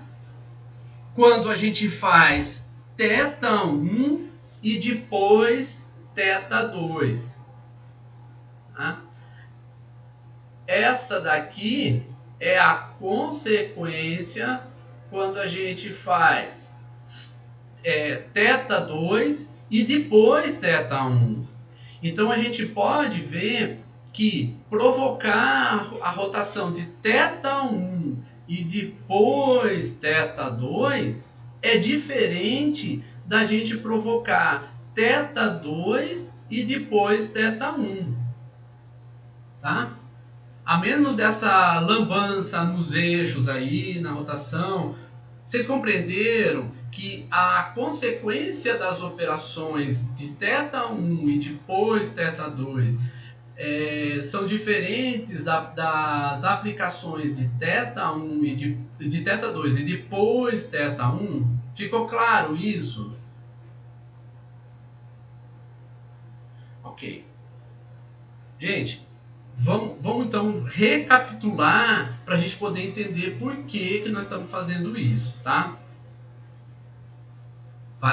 quando a gente faz θ1 e depois θ2. Tá? Essa daqui é a consequência quando a gente faz θ2 e depois θ1. Então a gente pode ver que provocar a rotação de θ1 e depois θ2 é diferente da gente provocar θ2 e depois θ1. Tá? A menos dessa lambança nos eixos aí, na rotação, vocês compreenderam que a consequência das operações de θ1 e depois θ2 são diferentes das aplicações de θ1 e de θ2 e depois θ1? Ficou claro isso? Ok. Gente, vamos então recapitular para a gente poder entender por que nós estamos fazendo isso, tá?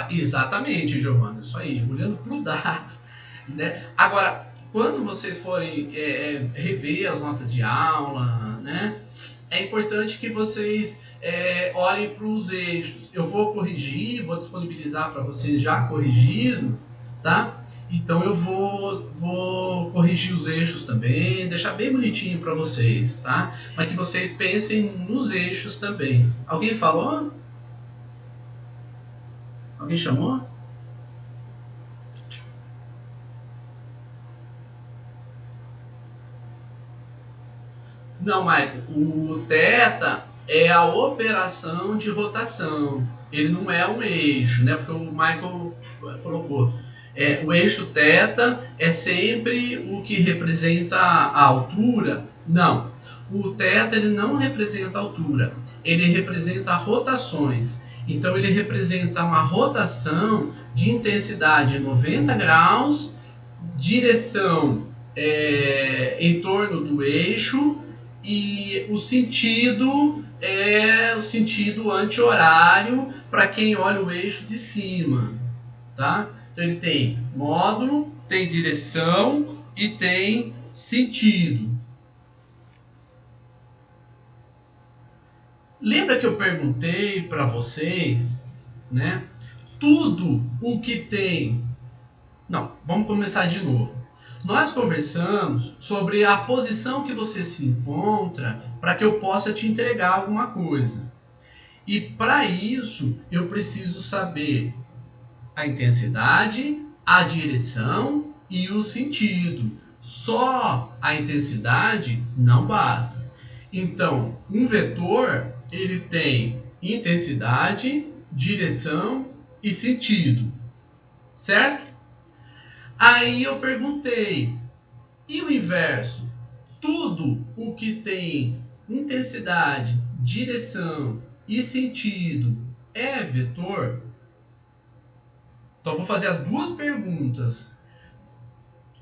Exatamente, Giovana, isso aí, olhando para o dado, né? Agora, quando vocês forem rever as notas de aula, né, é importante que vocês olhem para os eixos. Eu vou corrigir, vou disponibilizar para vocês já corrigido, tá? Então eu vou corrigir os eixos também, deixar bem bonitinho para vocês, tá? Mas que vocês pensem nos eixos também. Alguém falou? Alguém chamou? Não, Michael. O θ é a operação de rotação. Ele não é um eixo, né? Porque o Michael colocou. O eixo θ é sempre o que representa a altura. Não. O θ ele não representa a altura. Ele representa rotações. Então ele representa uma rotação de intensidade 90 graus, direção em torno do eixo, e o sentido é o sentido anti-horário para quem olha o eixo de cima, tá? Então ele tem módulo, tem direção e tem sentido. Lembra que eu perguntei para vocês, né? Tudo o que tem... Não, vamos começar de novo. Nós conversamos sobre a posição que você se encontra para que eu possa te entregar alguma coisa. E para isso, eu preciso saber a intensidade, a direção e o sentido. Só a intensidade não basta. Então, um vetor, ele tem intensidade, direção e sentido. Certo? Aí eu perguntei, e o inverso? Tudo o que tem intensidade, direção e sentido é vetor? Então, vou fazer as duas perguntas.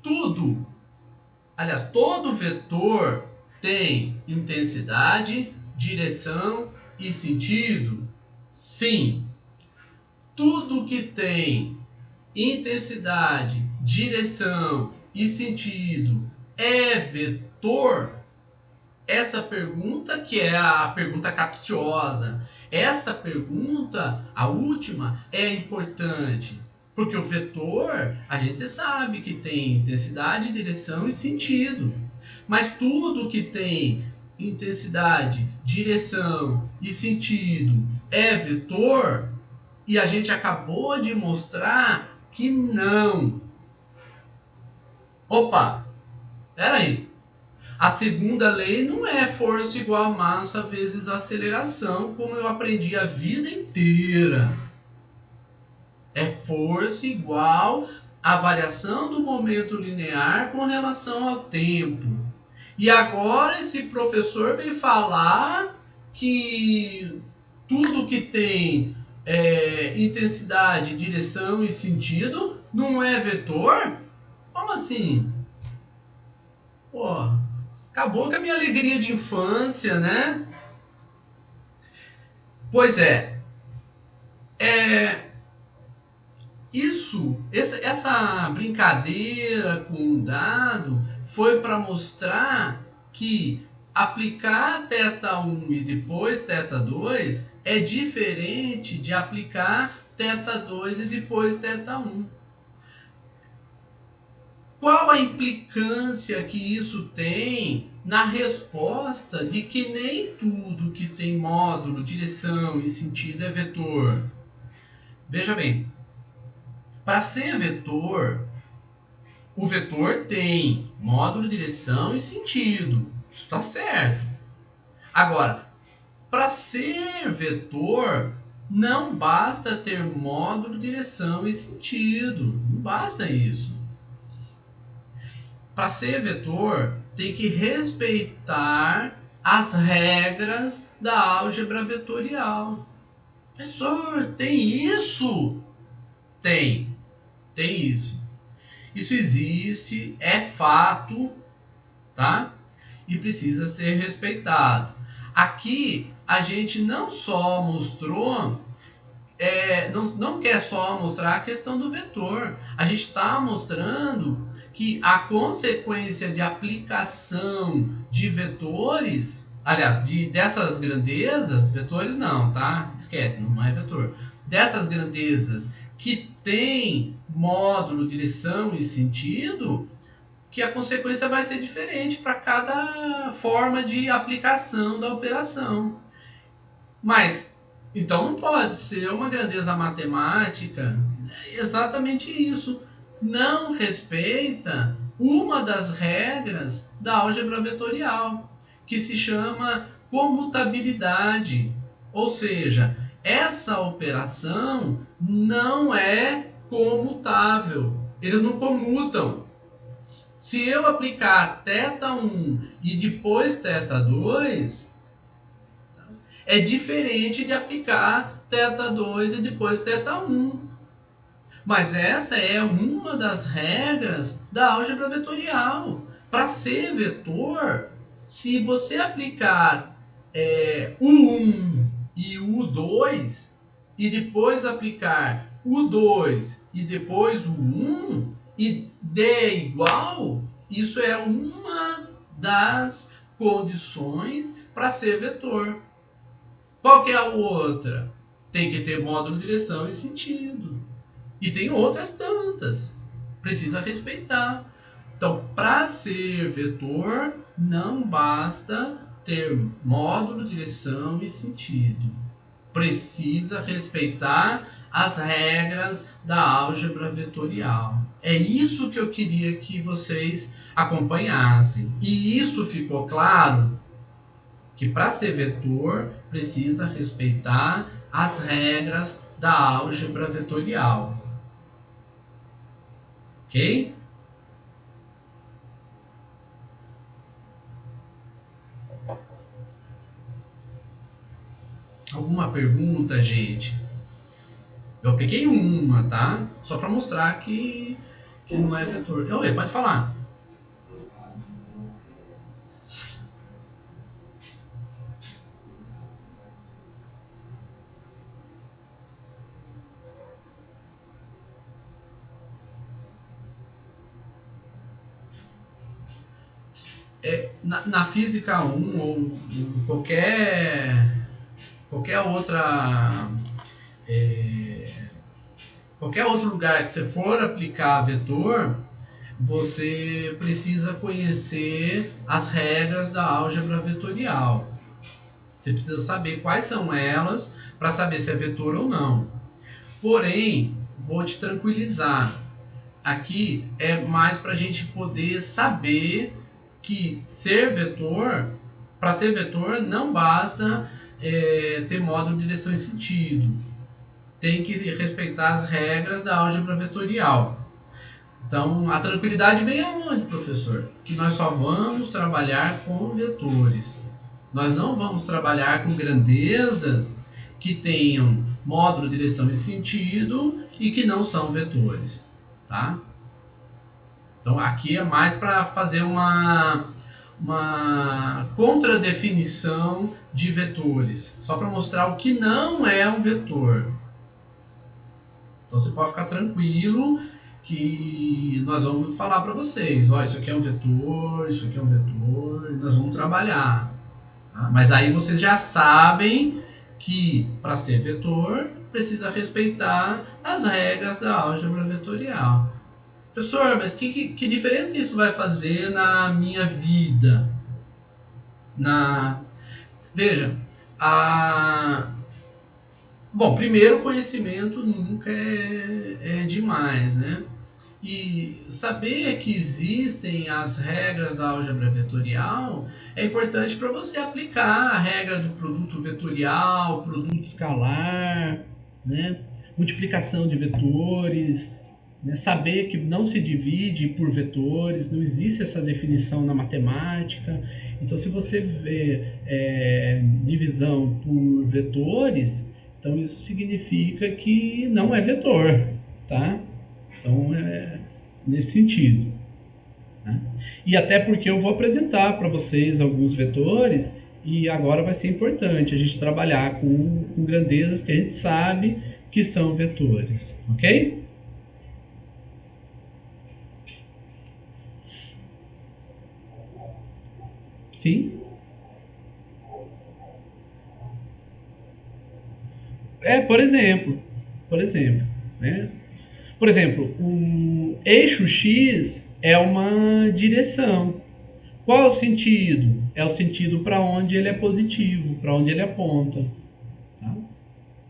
Todo vetor tem intensidade, direção e sentido? Sim. Tudo que tem intensidade, direção e sentido é vetor? Essa pergunta que é a pergunta capciosa. Essa pergunta, a última, é importante. Porque o vetor, a gente sabe que tem intensidade, direção e sentido. Mas tudo que tem intensidade, direção e sentido é vetor, e a gente acabou de mostrar que não. Opa, peraí. A segunda lei não é força igual a massa vezes aceleração, como eu aprendi a vida inteira. É força igual a variação do momento linear com relação ao tempo. E agora esse professor vem falar que tudo que tem intensidade, direção e sentido não é vetor? Como assim? Pô, acabou com a minha alegria de infância, né? Pois é essa brincadeira com o dado foi para mostrar que aplicar θ1 e depois θ2 é diferente de aplicar θ2 e depois θ1. Qual a implicância que isso tem na resposta de que nem tudo que tem módulo, direção e sentido é vetor? Veja bem, para ser vetor, o vetor tem módulo, direção e sentido. Isso está certo. Agora, para ser vetor, não basta ter módulo, direção e sentido. Não basta isso. Para ser vetor, tem que respeitar as regras da álgebra vetorial. Professor, tem isso? Tem isso. Isso existe, é fato, tá? E precisa ser respeitado. Aqui a gente não só mostrou, não quer só mostrar a questão do vetor. A gente está mostrando que a consequência de aplicação de vetores, aliás, dessas grandezas, vetores não, tá? Esquece, não é vetor. Dessas grandezas que tem módulo, direção e sentido, que a consequência vai ser diferente para cada forma de aplicação da operação. Mas, então não pode ser uma grandeza matemática, é exatamente isso. Não respeita uma das regras da álgebra vetorial, que se chama comutabilidade. Ou seja, essa operação não é comutável. Eles não comutam. Se eu aplicar θ1 e depois θ2, é diferente de aplicar θ2 e depois θ1. Mas essa é uma das regras da álgebra vetorial. Para ser vetor, se você aplicar U1 e U2 e depois aplicar U2 e depois U1 e D igual, isso é uma das condições para ser vetor. Qual que é a outra? Tem que ter módulo, direção e sentido. E tem outras tantas. Precisa respeitar. Então, para ser vetor, não basta ter módulo, direção e sentido. Precisa respeitar as regras da álgebra vetorial. É isso que eu queria que vocês acompanhassem. E isso ficou claro? Que para ser vetor, precisa respeitar as regras da álgebra vetorial. Ok? Alguma pergunta, gente? Eu apliquei uma, tá? Só para mostrar que não é vetor. Oi, pode falar. Na física 1 ou qualquer outra qualquer outro lugar que você for aplicar vetor, você precisa conhecer as regras da álgebra vetorial. Você precisa saber quais são elas para saber se é vetor ou não. Porém, vou te tranquilizar. Aqui é mais para a gente poder saber que ser vetor, para ser vetor, não basta ter módulo de direção e sentido. Tem que respeitar as regras da álgebra vetorial. Então, a tranquilidade vem aonde, professor? Que nós só vamos trabalhar com vetores. Nós não vamos trabalhar com grandezas que tenham módulo, direção e sentido e que não são vetores, tá? Então, aqui é mais para fazer uma contradefinição de vetores, só para mostrar o que não é um vetor. Então, você pode ficar tranquilo que nós vamos falar para vocês, ó, isso aqui é um vetor, isso aqui é um vetor, e nós vamos trabalhar. Tá? Mas aí vocês já sabem que para ser vetor precisa respeitar as regras da álgebra vetorial. Professor, mas que diferença isso vai fazer na minha vida? Veja, bom, primeiro o conhecimento nunca é demais, né? E saber que existem as regras da álgebra vetorial é importante para você aplicar a regra do produto vetorial, produto escalar, né? Multiplicação de vetores, né? Saber que não se divide por vetores, não existe essa definição na matemática. Então, se você vê divisão por vetores, então isso significa que não é vetor, tá? Então, é nesse sentido. Né? E até porque eu vou apresentar para vocês alguns vetores e agora vai ser importante a gente trabalhar com grandezas que a gente sabe que são vetores, ok? Sim? Por exemplo, né? Por exemplo, o eixo X é uma direção. Qual é o sentido? É o sentido para onde ele é positivo, para onde ele aponta. Tá?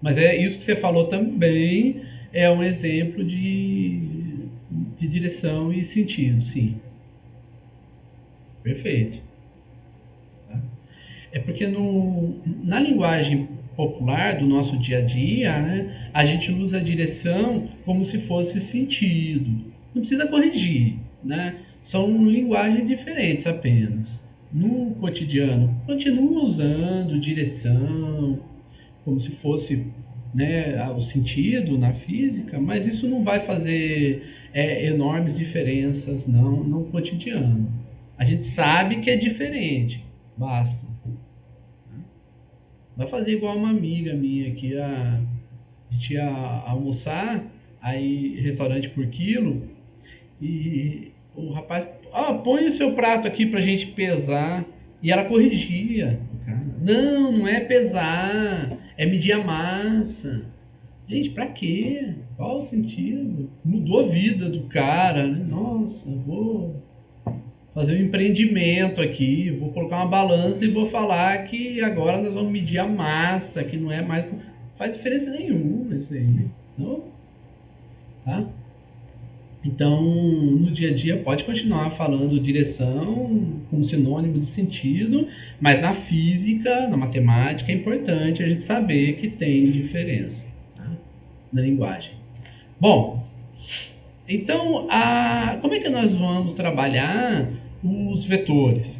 Mas é isso que você falou também é um exemplo de direção e sentido, sim. Perfeito. Tá? É porque na linguagem popular do nosso dia a dia, né, a gente usa a direção como se fosse sentido. Não precisa corrigir, né? São linguagens diferentes apenas. No cotidiano, continua usando direção como se fosse, né, o sentido na física, mas isso não vai fazer enormes diferenças não no cotidiano. A gente sabe que é diferente, basta. Vai fazer igual uma amiga minha que a gente ia almoçar, aí restaurante por quilo, e o rapaz, põe o seu prato aqui pra gente pesar. E ela corrigia o cara. Não, não é pesar, é medir a massa. Gente, pra quê? Qual o sentido? Mudou a vida do cara, né? Nossa, vou fazer um empreendimento aqui, vou colocar uma balança e vou falar que agora nós vamos medir a massa, que não é mais. Não faz diferença nenhuma isso aí. Não? Tá? Então, no dia a dia pode continuar falando direção como sinônimo de sentido, mas na física, na matemática, é importante a gente saber que tem diferença, tá? Na linguagem. Bom, então, como é que nós vamos trabalhar os vetores?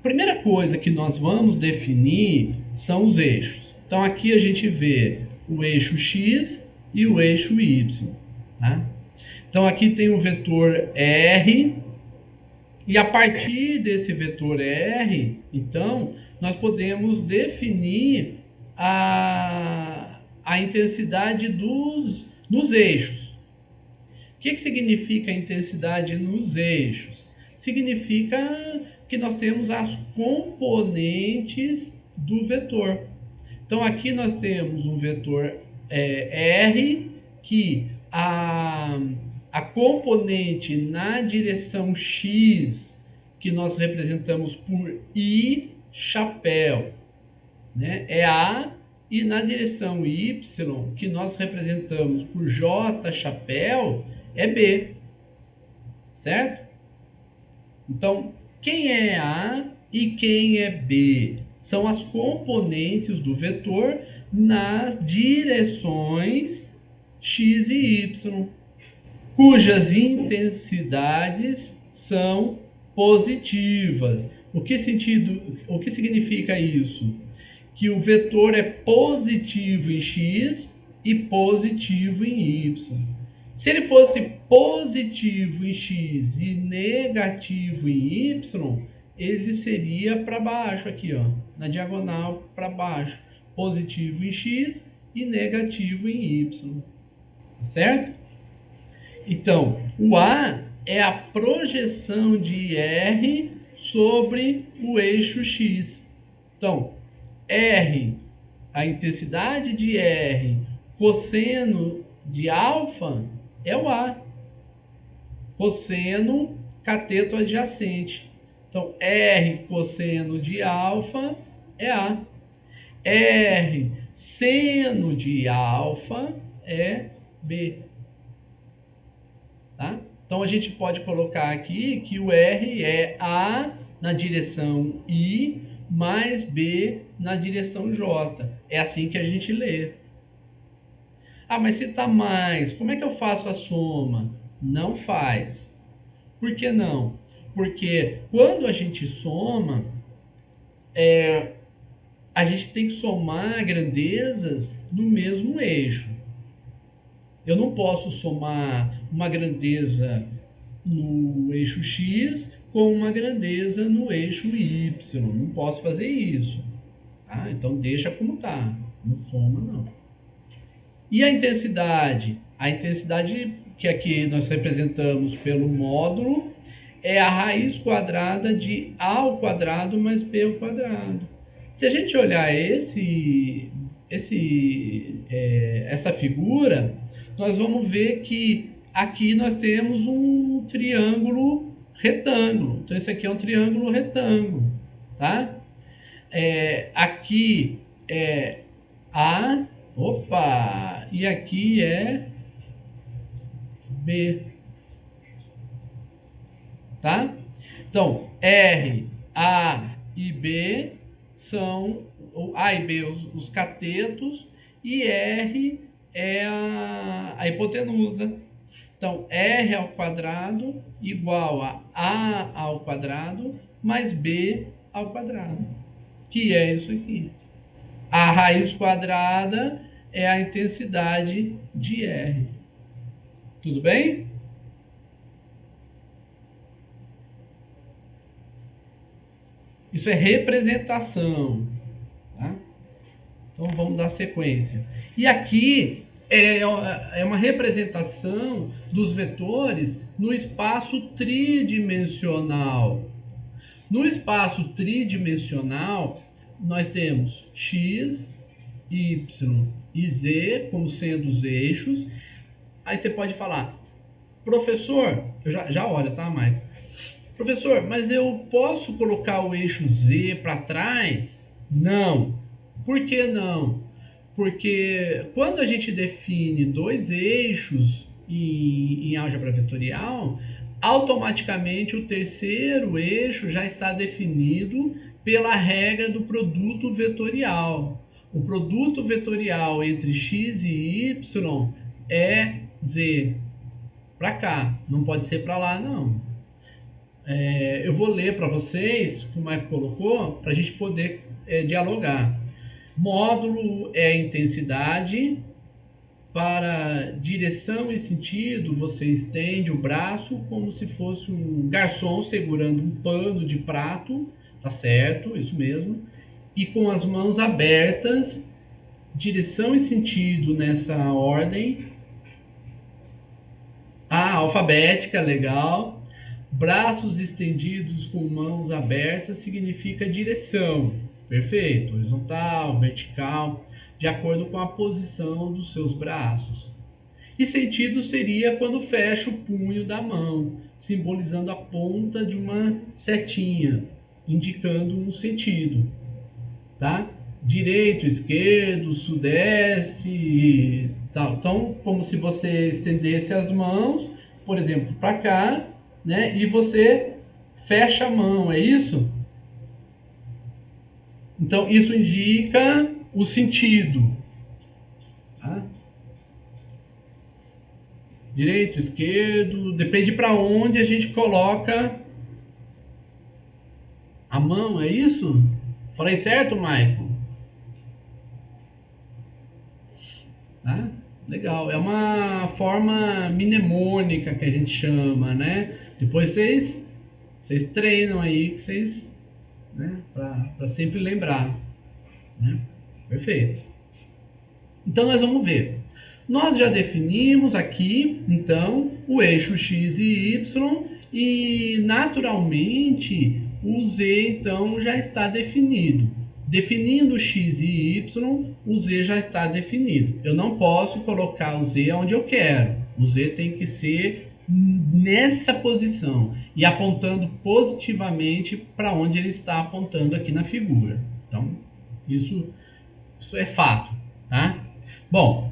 Primeira coisa que nós vamos definir são os eixos. Então, aqui a gente vê o eixo x e o eixo y, tá? Então, aqui tem o vetor R, e a partir desse vetor R, então, nós podemos definir a intensidade nos eixos. O que significa a intensidade nos eixos? Significa que nós temos as componentes do vetor. Então, aqui nós temos um vetor R, que A componente na direção X, que nós representamos por I chapéu, né, é A, e na direção Y, que nós representamos por J chapéu, é B. Certo? Então, quem é A e quem é B? São as componentes do vetor nas direções X e Y, cujas intensidades são positivas. O que significa isso? Que o vetor é positivo em X e positivo em Y. Se ele fosse positivo em X e negativo em Y, ele seria para baixo aqui, ó, na diagonal para baixo. Positivo em X e negativo em Y. Certo? Então, o A é a projeção de R sobre o eixo X. Então, R, a intensidade de R, cosseno de alfa, é o A. Cosseno cateto adjacente. Então, R cosseno de alfa é A. R seno de alfa é B. Tá? Então, a gente pode colocar aqui que o R é A na direção I mais B na direção J. É assim que a gente lê. Ah, mas se está mais, como é que eu faço a soma? Não faz. Por que não? Porque quando a gente soma, a gente tem que somar grandezas no mesmo eixo. Eu não posso somar uma grandeza no eixo X com uma grandeza no eixo Y. Não posso fazer isso. Tá? Então deixa como está. Não soma, não. E a intensidade? A intensidade que aqui nós representamos pelo módulo é a raiz quadrada de A ao quadrado mais B ao quadrado. Se a gente olhar essa figura, nós vamos ver que aqui nós temos um triângulo retângulo. Então, esse aqui é um triângulo retângulo. Tá? Aqui é A. Opa! E aqui é B. Tá? Então, R, A e B são A e B os catetos e R é a hipotenusa. Então, R ao quadrado igual a A ao quadrado mais B ao quadrado, que é isso aqui. A raiz quadrada é a intensidade de R. Tudo bem? Isso é representação. Tá? Então vamos dar sequência. E aqui é uma representação dos vetores no espaço tridimensional. No espaço tridimensional, nós temos X, Y e Z como sendo os eixos. Aí você pode falar, professor, eu já olha, tá, Maicon? Professor, mas eu posso colocar o eixo Z para trás? Não. Por que não? Porque quando a gente define dois eixos em álgebra vetorial, automaticamente o terceiro eixo já está definido pela regra do produto vetorial. O produto vetorial entre x e y é z. Para cá, não pode ser para lá, não. Eu vou ler para vocês, como é que colocou, para a gente poder dialogar. Módulo é intensidade. Para direção e sentido, você estende o braço como se fosse um garçom segurando um pano de prato, tá certo? Isso mesmo. E com as mãos abertas, direção e sentido nessa ordem. Alfabética, legal. Braços estendidos com mãos abertas significa direção. Perfeito. Horizontal, vertical, de acordo com a posição dos seus braços. E sentido seria quando fecha o punho da mão, simbolizando a ponta de uma setinha, indicando um sentido, tá? Direito, esquerdo, sudeste, tal. Então, como se você estendesse as mãos, por exemplo, para cá, né? E você fecha a mão, é isso? Então, isso indica o sentido. Tá? Direito, esquerdo, depende para onde a gente coloca a mão, é isso? Falei certo, Michael? Tá? Legal. É uma forma mnemônica que a gente chama, né? Depois vocês treinam aí, que vocês, né? Para sempre lembrar, né? Perfeito. Então nós vamos ver. Nós já definimos aqui, então, o eixo x e y e naturalmente o z então já está definido. Definindo x e y, o z já está definido. Eu não posso colocar o z onde eu quero. O z tem que ser nessa posição e apontando positivamente para onde ele está apontando aqui na figura. Então, isso é fato, tá? Bom,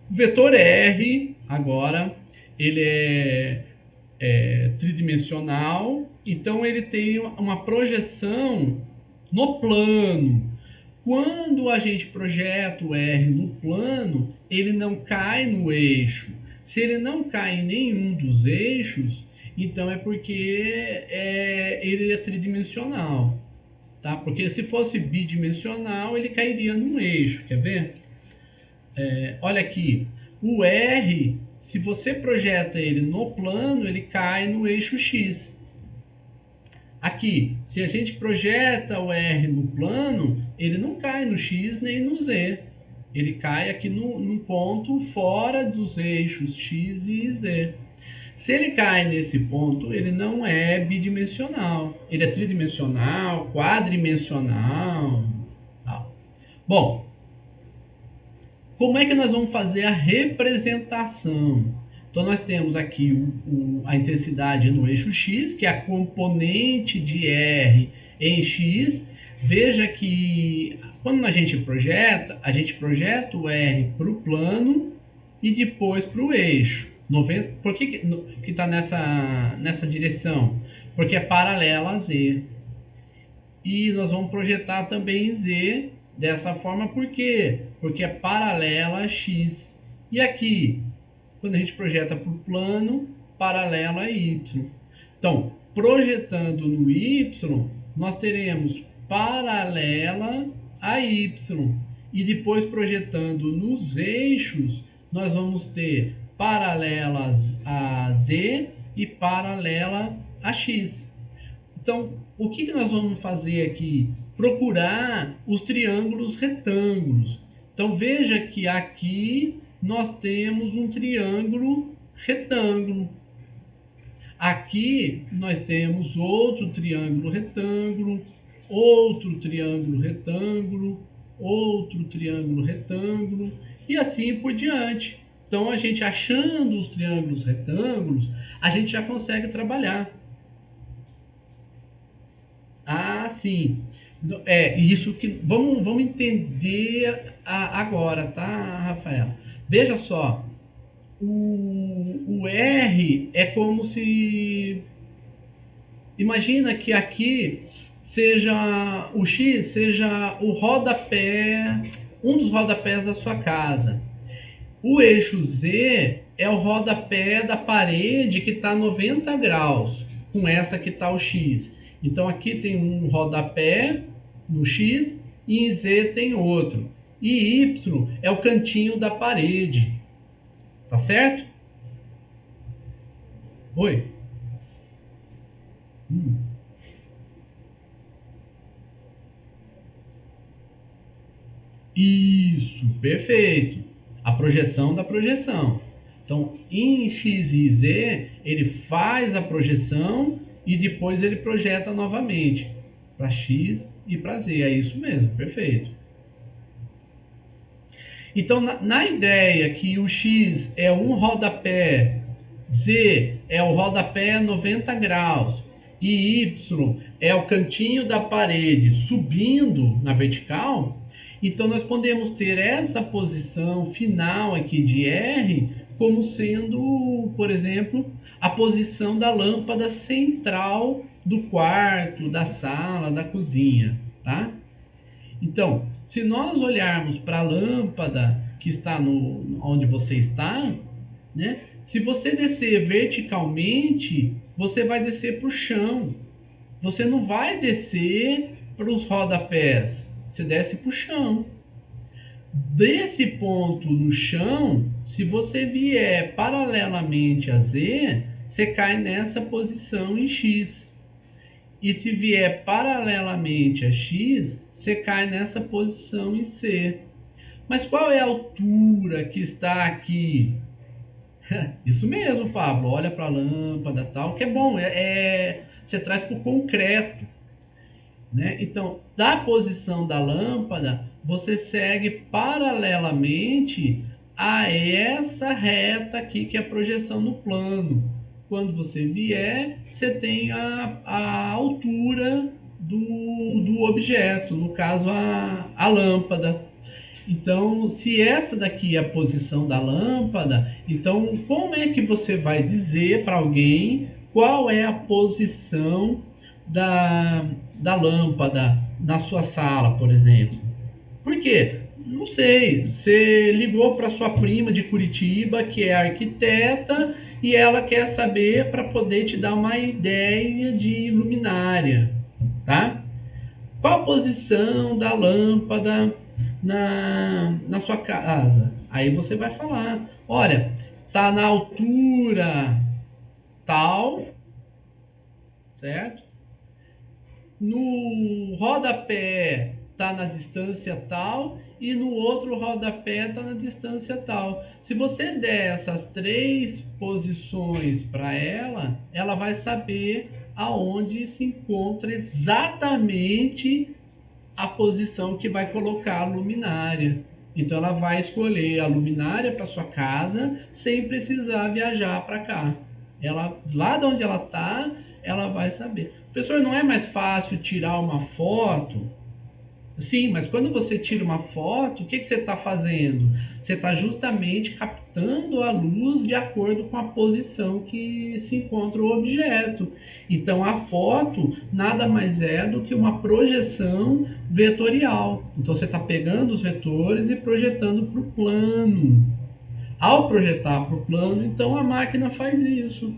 o vetor R, agora, ele é tridimensional, então ele tem uma projeção no plano. Quando a gente projeta o R no plano, ele não cai no eixo. Se ele não cai em nenhum dos eixos, então é porque ele é tridimensional. Tá? Porque se fosse bidimensional, ele cairia num eixo. Quer ver? Olha aqui, o R, se você projeta ele no plano, ele cai no eixo X. Aqui, se a gente projeta o R no plano, ele não cai no X nem no Z. Ele cai aqui num ponto fora dos eixos X e Z. Se ele cai nesse ponto, ele não é bidimensional. Ele é tridimensional, quadrimensional. Tal. Bom, como é que nós vamos fazer a representação? Então nós temos aqui a intensidade no eixo X, que é a componente de R em X. Veja que quando a gente projeta o R para o plano e depois para o eixo. Por que está nessa direção? Porque é paralela a Z. E nós vamos projetar também Z dessa forma, por quê? Porque é paralela a X. E aqui, quando a gente projeta para o plano, paralela a Y. Então, projetando no Y, nós teremos paralela a Y. E depois projetando nos eixos, nós vamos ter paralelas a Z e paralela a X. Então, o que nós vamos fazer aqui? Procurar os triângulos retângulos. Então, veja que aqui nós temos um triângulo retângulo. Aqui nós temos outro triângulo retângulo, outro triângulo retângulo, outro triângulo retângulo e assim por diante. Então, a gente achando os triângulos retângulos, a gente já consegue trabalhar. Ah, sim. Isso que. Vamos entender agora, tá, Rafael? Veja só. O R é como se. Imagina que aqui seja o X, seja o rodapé, um dos rodapés da sua casa. O eixo Z é o rodapé da parede que está 90 graus, com essa que está o X. Então aqui tem um rodapé no X e em Z tem outro. E Y é o cantinho da parede. Tá certo? Oi? Isso, perfeito. A projeção da projeção. Então, em X e Z, ele faz a projeção e depois ele projeta novamente para X e para Z. É isso mesmo, perfeito. Então, na ideia que o X é um rodapé, Z é o rodapé 90 graus e Y é o cantinho da parede subindo na vertical, então nós podemos ter essa posição final aqui de R como sendo, por exemplo, a posição da lâmpada central do quarto, da sala, da cozinha, tá? Então, se nós olharmos para a lâmpada que está no onde você está, né? Se você descer verticalmente, você vai descer para o chão. Você não vai descer para os rodapés. Você desce para o chão. Desse ponto no chão, se você vier paralelamente a Z, você cai nessa posição em X. E se vier paralelamente a X, você cai nessa posição em C. Mas qual é a altura que está aqui? Isso mesmo, Pablo. Olha para a lâmpada tal, que é bom. Você traz para o concreto, né? Então, da posição da lâmpada, você segue paralelamente a essa reta aqui que é a projeção no plano. Quando você vier, você tem a altura do objeto, no caso a lâmpada. Então, se essa daqui é a posição da lâmpada, então como é que você vai dizer para alguém qual é a posição da, da lâmpada na sua sala, por exemplo? Por quê? Não sei. Você ligou para sua prima de Curitiba, que é arquiteta, e ela quer saber para poder te dar uma ideia de luminária, tá? Qual a posição da lâmpada na sua casa? Aí você vai falar, olha, tá na altura tal, certo? No rodapé tá na distância tal e no outro rodapé tá na distância tal. Se você der essas três posições para ela, ela vai saber aonde se encontra exatamente a posição que vai colocar a luminária. Então ela vai escolher a luminária para sua casa sem precisar viajar para cá. Ela lá de onde ela está, ela vai saber. Professor, não é mais fácil tirar uma foto? Sim, mas quando você tira uma foto, o que você está fazendo? Você está justamente captando a luz de acordo com a posição que se encontra o objeto. Então a foto nada mais é do que uma projeção vetorial. Então você está pegando os vetores e projetando para o plano. Ao projetar para o plano, então a máquina faz isso.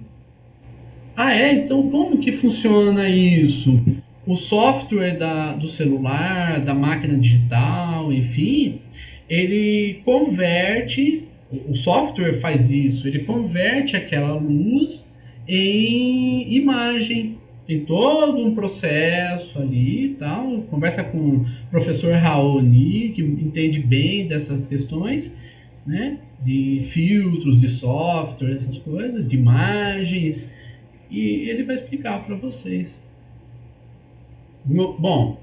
Ah, é? Então como que funciona isso? O software do celular, da máquina digital, enfim, ele converte, o software faz isso, ele converte aquela luz em imagem. Tem todo um processo ali e tal. Conversa com o professor Raoni, que entende bem dessas questões, né? De filtros, de software, essas coisas, de imagens. E ele vai explicar para vocês. Bom,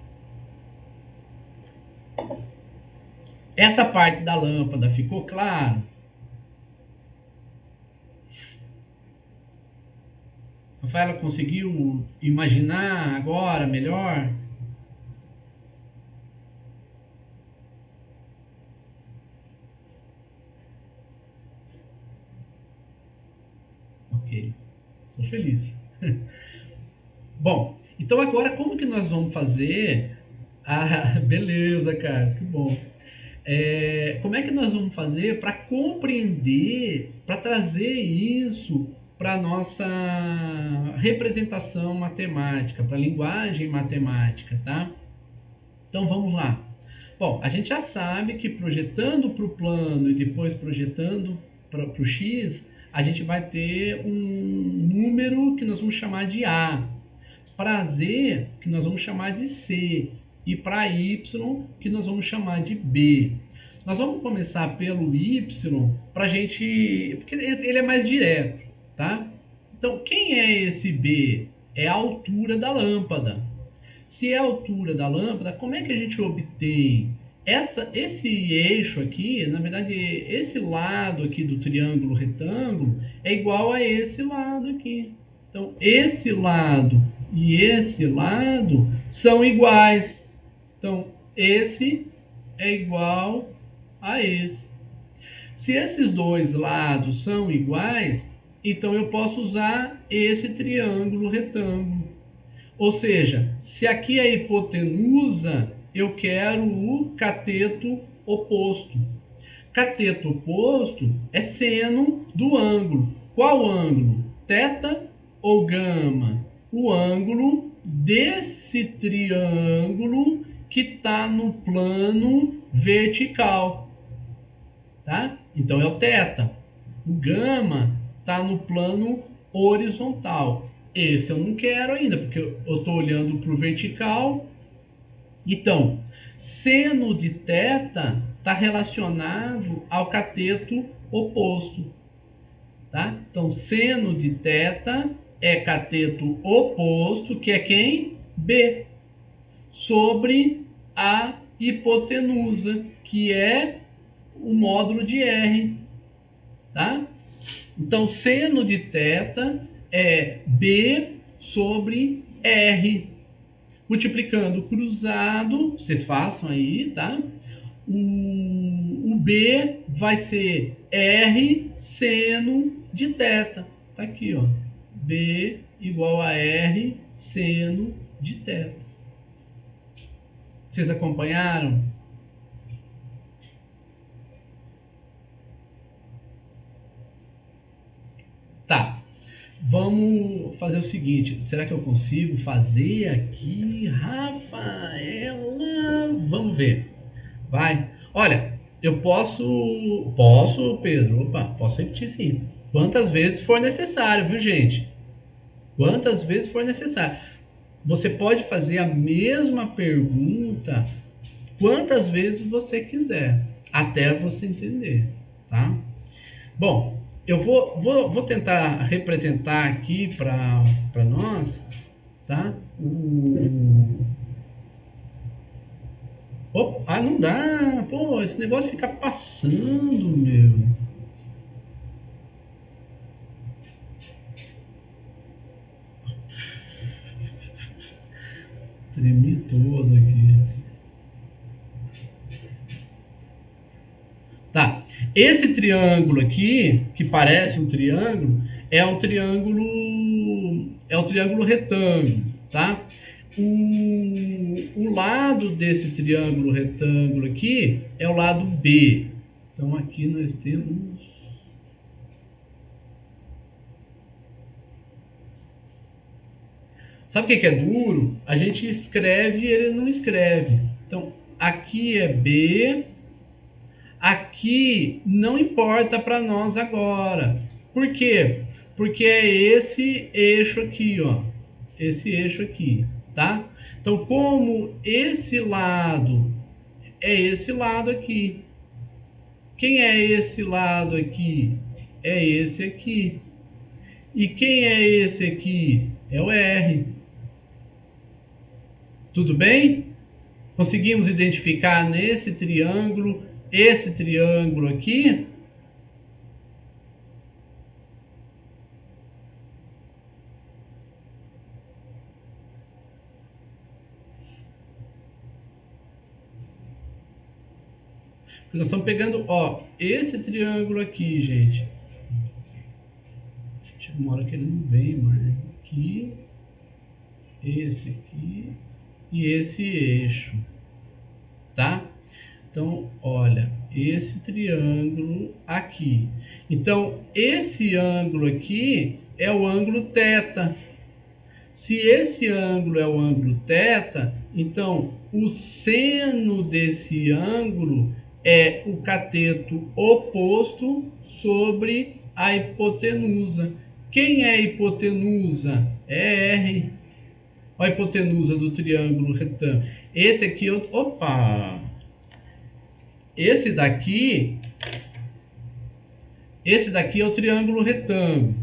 essa parte da lâmpada ficou claro? Rafaela conseguiu imaginar agora melhor? Ok, estou feliz. Bom, então agora como que nós vamos fazer? Ah, beleza, Carlos, que bom. Como é que nós vamos fazer para compreender, para trazer isso para a nossa representação matemática, para a linguagem matemática, tá? Então vamos lá. Bom, a gente já sabe que projetando para o plano e depois projetando para o x, a gente vai ter um número que nós vamos chamar de A. Para Z, que nós vamos chamar de C. E para Y, que nós vamos chamar de B. Nós vamos começar pelo Y para a gente. Porque ele é mais direto, tá? Então, quem é esse B? É a altura da lâmpada. Se é a altura da lâmpada, como é que a gente obtém Esse eixo aqui, na verdade, esse lado aqui do triângulo retângulo é igual a esse lado aqui. Então, esse lado e esse lado são iguais. Então, esse é igual a esse. Se esses dois lados são iguais, então eu posso usar esse triângulo retângulo. Ou seja, se aqui é hipotenusa, eu quero o cateto oposto. Cateto oposto é seno do ângulo. Qual ângulo? Θ ou gama? O ângulo desse triângulo que está no plano vertical. Tá? Então é o θ. O gama está no plano horizontal. Esse eu não quero ainda, porque eu estou olhando para o vertical. Então, seno de θ está relacionado ao cateto oposto. Tá? Então, seno de θ é cateto oposto, que é quem? B. Sobre a hipotenusa, que é o módulo de R. Tá? Então, seno de θ é B sobre R. Multiplicando cruzado, vocês façam aí, tá? O B vai ser R seno de θ. Tá aqui, ó. B igual a R seno de θ. Vocês acompanharam? Tá. Vamos fazer o seguinte. Será que eu consigo fazer aqui, Rafaela? Vamos ver. Vai. Olha, eu posso. Posso, Pedro? Opa, posso repetir sim. Quantas vezes for necessário, viu, gente? Quantas vezes for necessário. Você pode fazer a mesma pergunta quantas vezes você quiser, até você entender, tá? Bom, eu vou tentar representar aqui para nós, tá? Não dá. Pô, esse negócio fica passando, meu. Tremi todo aqui. Tá. Esse triângulo aqui, que parece um triângulo, é um triângulo retângulo, tá? O lado desse triângulo retângulo aqui é o lado B. Então aqui nós temos. Sabe o que é duro? A gente escreve e ele não escreve. Então aqui é B. Aqui não importa para nós agora. Por quê? Porque é esse eixo aqui, ó. Esse eixo aqui, tá? Então, como esse lado é esse lado aqui. Quem é esse lado aqui? É esse aqui. E quem é esse aqui? É o R. Tudo bem? Conseguimos identificar nesse triângulo esse triângulo aqui? Nós estamos pegando, ó, esse triângulo aqui, gente. Chega uma hora que ele não vem, mas aqui, esse aqui e esse eixo, tá? Então, olha, esse triângulo aqui. Então, esse ângulo aqui é o ângulo θ. Se esse ângulo é o ângulo θ, então o seno desse ângulo é o cateto oposto sobre a hipotenusa. Quem é a hipotenusa? É R. Olha a hipotenusa do triângulo retângulo. Esse aqui, opa! Esse daqui é o triângulo retângulo.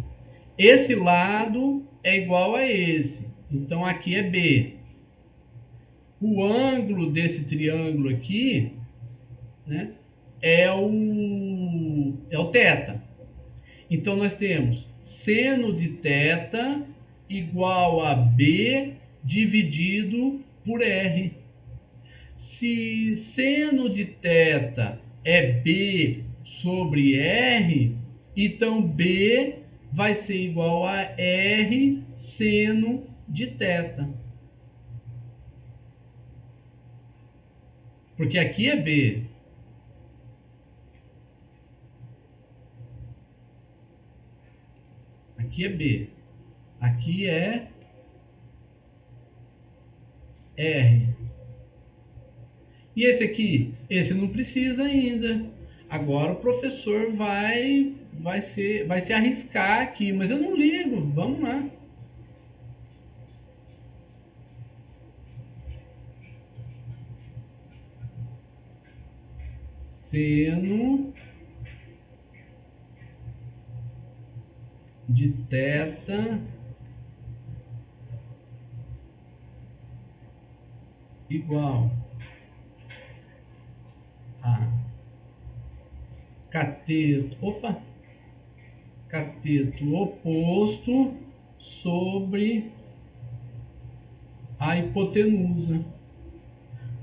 Esse lado é igual a esse. Então aqui é B. O ângulo desse triângulo aqui né, é o θ. Então, nós temos seno de θ igual a B dividido por R. Se seno de θ é B sobre R, então B vai ser igual a R seno de θ. Porque aqui é B. Aqui é B. Aqui é R. E esse aqui? Esse não precisa ainda. Agora o professor vai se arriscar aqui, mas eu não ligo. Vamos lá. Seno de θ igual a cateto oposto sobre a hipotenusa.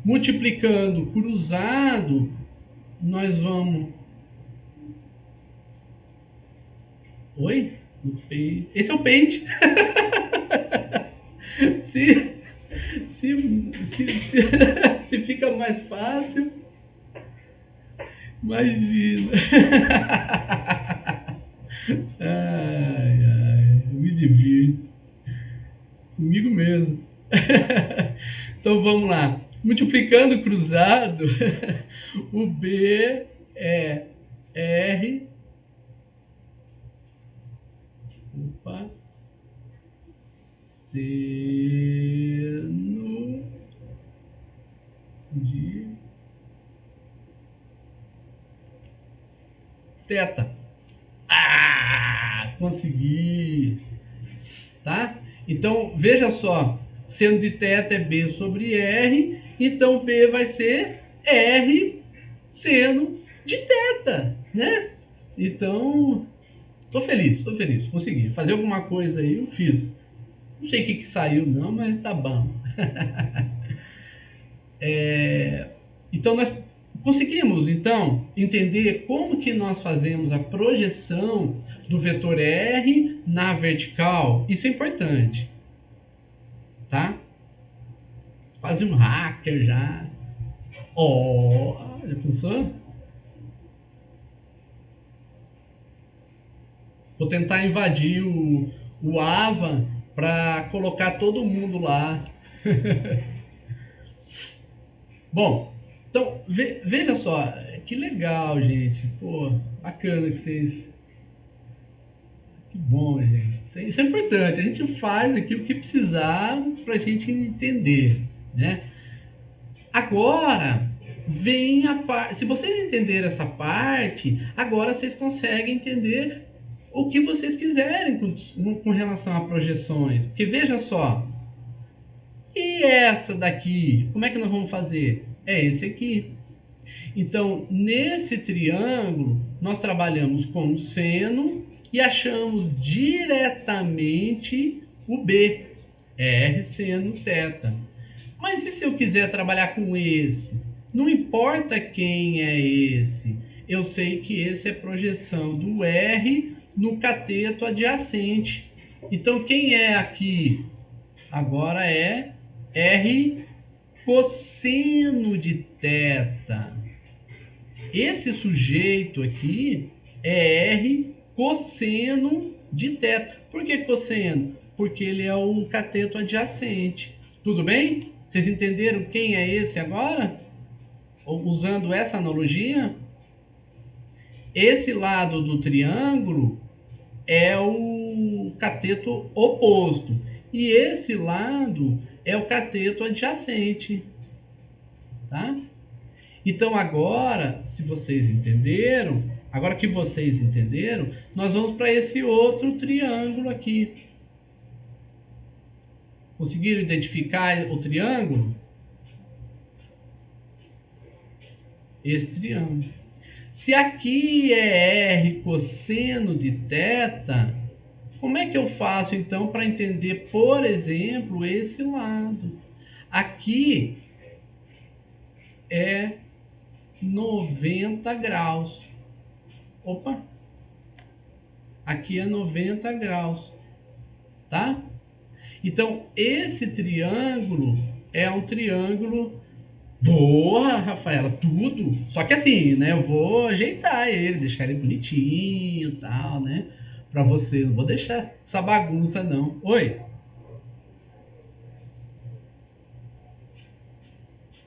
Multiplicando cruzado, nós vamos. Oi? Esse é o pente. se, se fica mais fácil, imagina. Ai, ai, me divirto. Comigo mesmo. Então vamos lá. Multiplicando cruzado, o B é R. Opa. Seno de θ. Ah, consegui. Tá? Então, veja só. Seno de θ é B sobre R. Então, B vai ser R seno de θ, né? Então, tô feliz. Consegui. Fazer alguma coisa aí, eu fiz. Não sei o que saiu não, mas tá bom. Então nós conseguimos então entender como que nós fazemos a projeção do vetor R na vertical. Isso é importante, tá? Quase um hacker já. Ó, oh, já pensou? Vou tentar invadir o Ava para colocar todo mundo lá. Bom, então veja só, que legal, gente. Pô, bacana que vocês. Que bom, gente. Isso é importante. A gente faz aqui o que precisar para a gente entender, né? Agora vem a parte. Se vocês entenderem essa parte, agora vocês conseguem entender o que vocês quiserem com relação a projeções. Porque veja só, e essa daqui? Como é que nós vamos fazer? É esse aqui. Então, nesse triângulo, nós trabalhamos com o seno e achamos diretamente o B, R seno θ. Mas e se eu quiser trabalhar com esse? Não importa quem é esse, eu sei que esse é projeção do R no cateto adjacente. Então, quem é aqui? Agora é R cosseno de θ. Esse sujeito aqui é R cosseno de θ. Por que cosseno? Porque ele é o cateto adjacente. Tudo bem? Vocês entenderam quem é esse agora? Usando essa analogia? Esse lado do triângulo é o cateto oposto. E esse lado é o cateto adjacente. Tá? Então agora, se vocês entenderam, agora que vocês entenderam, nós vamos para esse outro triângulo aqui. Conseguiram identificar o triângulo? esse triângulo. Se aqui é R cosseno de θ, como é que eu faço então para entender, por exemplo, esse lado? Aqui é 90 graus. Opa! Aqui é 90 graus, tá? Então, esse triângulo é um triângulo. Vou, Rafaela, tudo. Só que assim, né? Eu vou ajeitar ele, deixar ele bonitinho e tal, né? Pra você. Não vou deixar essa bagunça, não. Oi?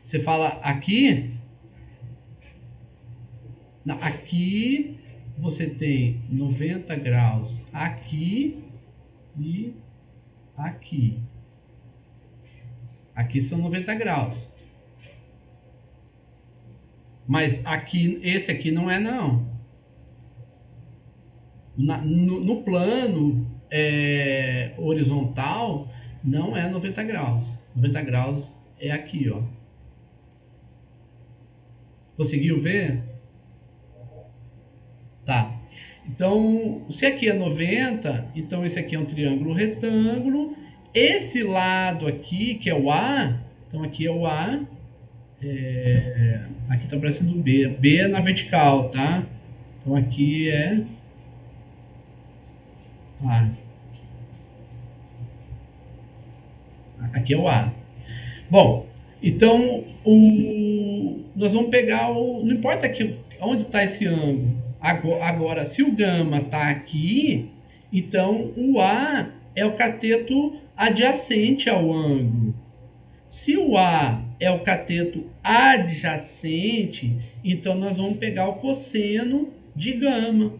Você fala aqui? Não, aqui você tem 90 graus aqui e aqui. Aqui são 90 graus. Mas aqui, esse aqui não é não. No plano horizontal não é 90 graus. 90 graus é aqui, ó. Conseguiu ver? Tá. Então, se aqui é 90, então esse aqui é um triângulo retângulo. Esse lado aqui, que é o A, então aqui é o A. Aqui tá parecendo o B. B é na vertical, tá? Então aqui é A. Aqui é o A. Bom, então nós vamos pegar o. Não importa aqui, onde está esse ângulo. Agora, se o gama está aqui, então o A é o cateto adjacente ao ângulo. Se o A é o cateto adjacente, então nós vamos pegar o cosseno de gama.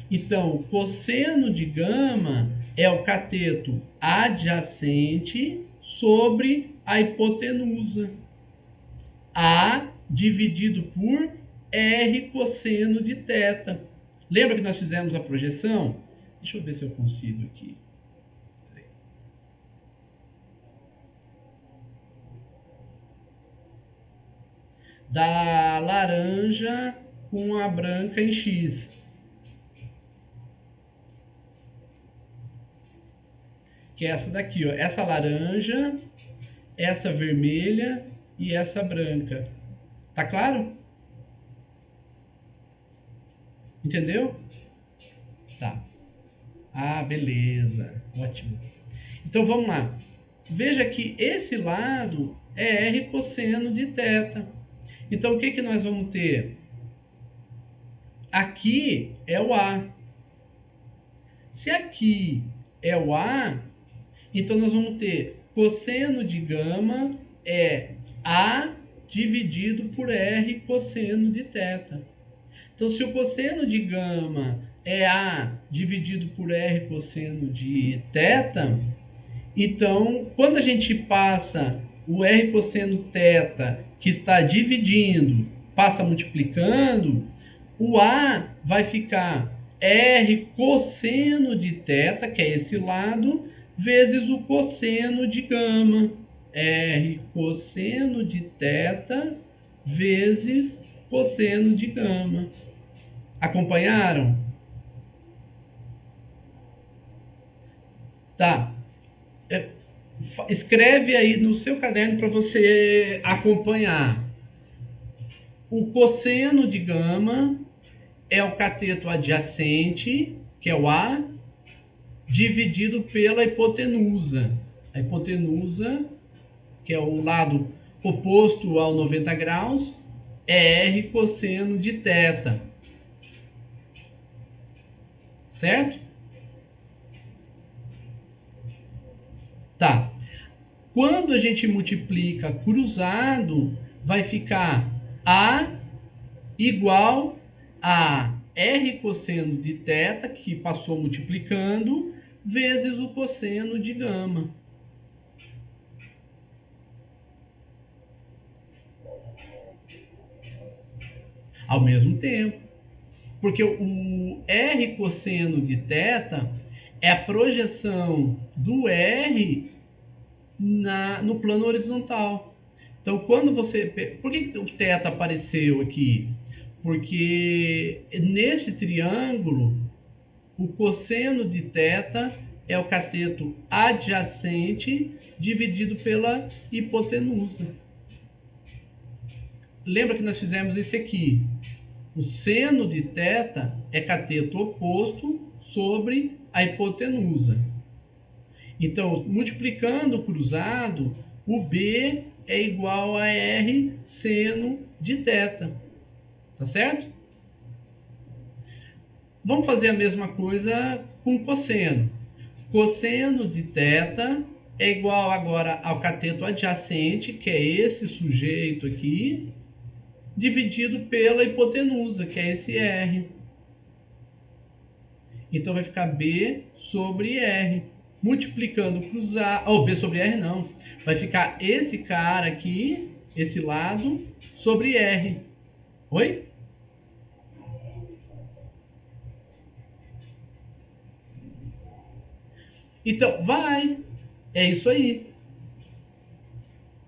Então, o cosseno de gama é o cateto adjacente sobre a hipotenusa. A dividido por R cosseno de θ. Lembra que nós fizemos a projeção? Deixa eu ver se eu consigo aqui. Da laranja com a branca em X. Que é essa daqui, ó. Essa laranja, essa vermelha e essa branca. Tá claro? Entendeu? Tá. Ah, beleza. Ótimo. Então vamos lá. Veja que esse lado é R cosseno de θ. Então o que nós vamos ter? Aqui é o A. Se aqui é o A, então nós vamos ter cosseno de gama é A dividido por R cosseno de θ. Então, se o cosseno de gama é A dividido por R cosseno de θ, então, quando a gente passa o R cosseno θ, que está dividindo, passa multiplicando, o A vai ficar R cosseno de θ, que é esse lado, vezes o cosseno de gama. R cosseno de θ vezes cosseno de gama. Acompanharam? Tá. Escreve aí no seu caderno para você acompanhar. O cosseno de gama é o cateto adjacente, que é o A, dividido pela hipotenusa. A hipotenusa, que é o lado oposto ao 90 graus, é R cosseno de θ. Certo? Tá. Quando a gente multiplica cruzado, vai ficar A igual a R cosseno de θ, que passou multiplicando, vezes o cosseno de gama. Ao mesmo tempo. Porque o R cosseno de θ é a projeção do R no plano horizontal. Então, quando você... Por que o θ apareceu aqui? Porque nesse triângulo, o cosseno de θ é o cateto adjacente dividido pela hipotenusa. Lembra que nós fizemos esse aqui? O seno de θ é cateto oposto sobre a hipotenusa. Então, multiplicando o cruzado, o B é igual a R seno de θ. Tá certo? Vamos fazer a mesma coisa com cosseno. Cosseno de θ é igual agora ao cateto adjacente, que é esse sujeito aqui, dividido pela hipotenusa, que é esse R. Então vai ficar B sobre R. Multiplicando cruzar... Oh, B sobre R não. Vai ficar esse cara aqui, esse lado, sobre R. Oi? Então, vai. É isso aí.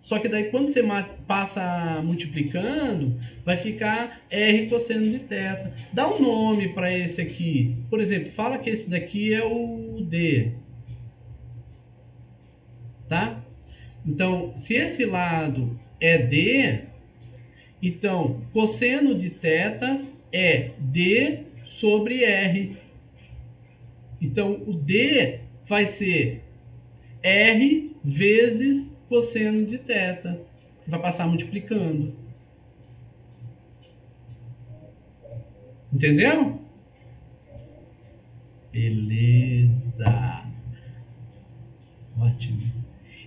Só que daí quando você passa multiplicando, vai ficar R cosseno de θ. Dá um nome para esse aqui. Por exemplo, fala que esse daqui é o D. Tá? Então, se esse lado é D, então cosseno de θ é D sobre R. Então, o D vai ser R vezes cosseno de θ. Vai passar multiplicando. Entendeu? Beleza. Ótimo.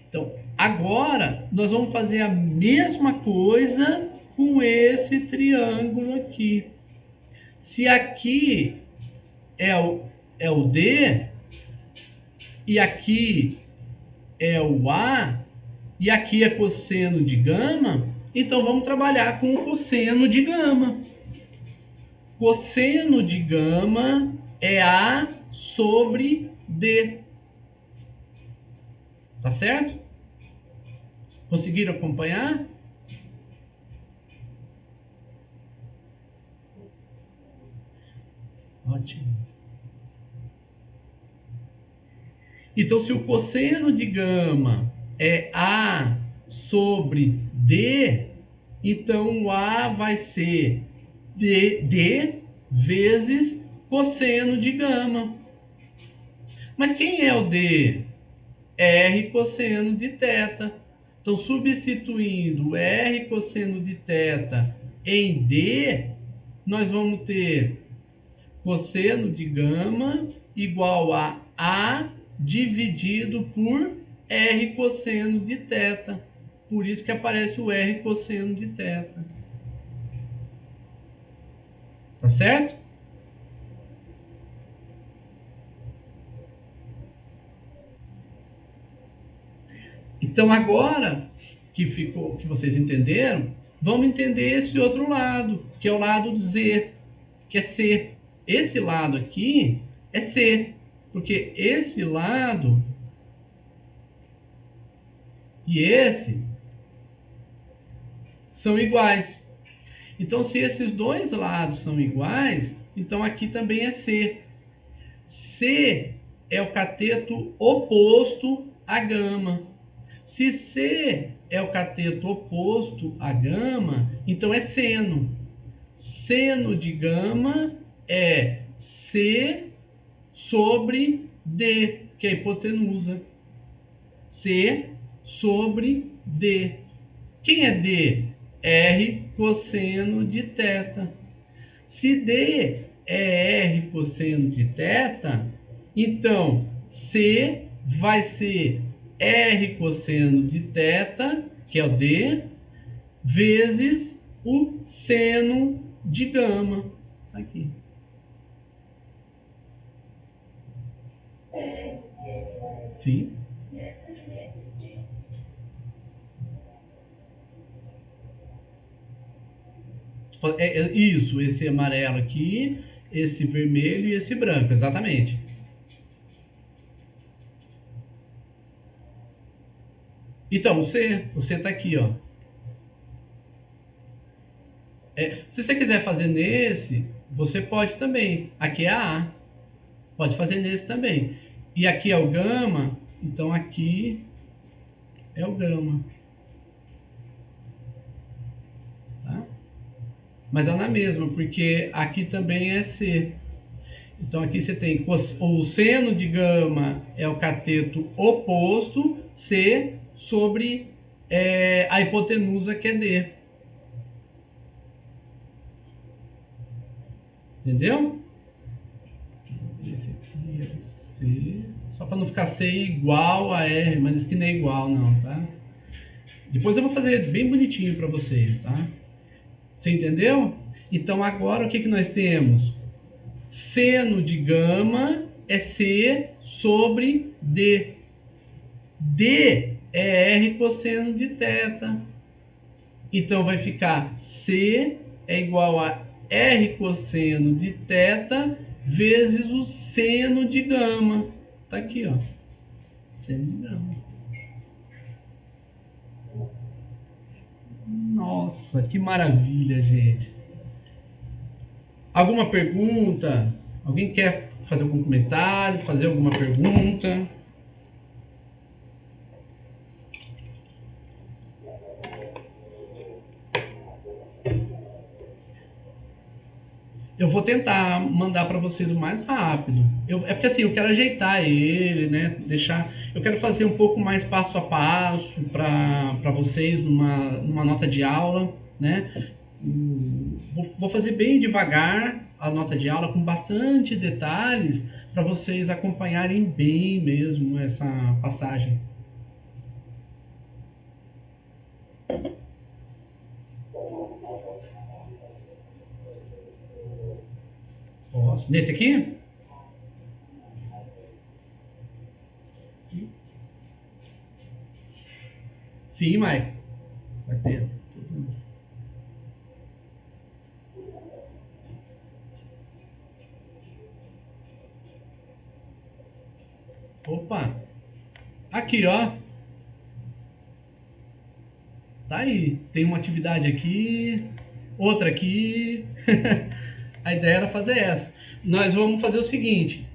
Então, agora nós vamos fazer a mesma coisa com esse triângulo aqui. Se aqui é o D e aqui é o A e aqui é cosseno de gama, então vamos trabalhar com o cosseno de gama. Cosseno de gama é A sobre D. Tá certo? Conseguiram acompanhar? Ótimo. Então, se o cosseno de gama é A sobre D, então o A vai ser D vezes cosseno de gama. Mas quem é o D? R cosseno de θ. Então, substituindo R cosseno de θ em D, nós vamos ter cosseno de gama igual a A dividido por R cosseno de θ. Por isso que aparece o R cosseno de θ. Tá certo? Então agora que vocês entenderam, vamos entender esse outro lado, que é o lado Z, que é C. Esse lado aqui é C, porque esse lado e esse são iguais. Então, se esses dois lados são iguais, então aqui também é C. C é o cateto oposto à gama. Se C é o cateto oposto à gama, então é seno. Seno de gama é C sobre D, que é a hipotenusa. C sobre D. Quem é D? R cosseno de θ. Se D é R cosseno de θ, então C vai ser R cosseno de θ, que é o D, vezes o seno de gama. Tá aqui. Sim. Isso, esse amarelo aqui, esse vermelho e esse branco, exatamente. Então, o C tá aqui, ó. Se você quiser fazer nesse, você pode também. Aqui é a A. Pode fazer nesse também. E aqui é o gama, então aqui é o gama. Tá? Mas é na mesma, porque aqui também é C. Então aqui você tem o seno de gama é o cateto oposto, C, sobre a hipotenusa que é D. Entendeu? Esse aqui é o C. Só para não ficar C igual a R, mas isso que não é igual não, tá? Depois eu vou fazer bem bonitinho para vocês, tá? Você entendeu? Então agora o que nós temos? Seno de gama é C sobre D. D é R cosseno de θ. Então vai ficar C é igual a R cosseno de θ vezes o seno de gama. Tá aqui, ó. Seno de gama. Nossa, que maravilha, gente. Alguma pergunta? Alguém quer fazer algum comentário, fazer alguma pergunta? Eu vou tentar mandar para vocês o mais rápido. É porque assim, eu quero ajeitar ele, né? Deixar. Eu quero fazer um pouco mais passo a passo para vocês numa nota de aula, né? Vou fazer bem devagar a nota de aula com bastante detalhes para vocês acompanharem bem mesmo essa passagem. Posso. Nesse aqui? Sim, Mike. Vai ter. Opa! Aqui, ó. Tá aí. Tem uma atividade aqui, outra aqui. A ideia era fazer essa. Nós vamos fazer o seguinte.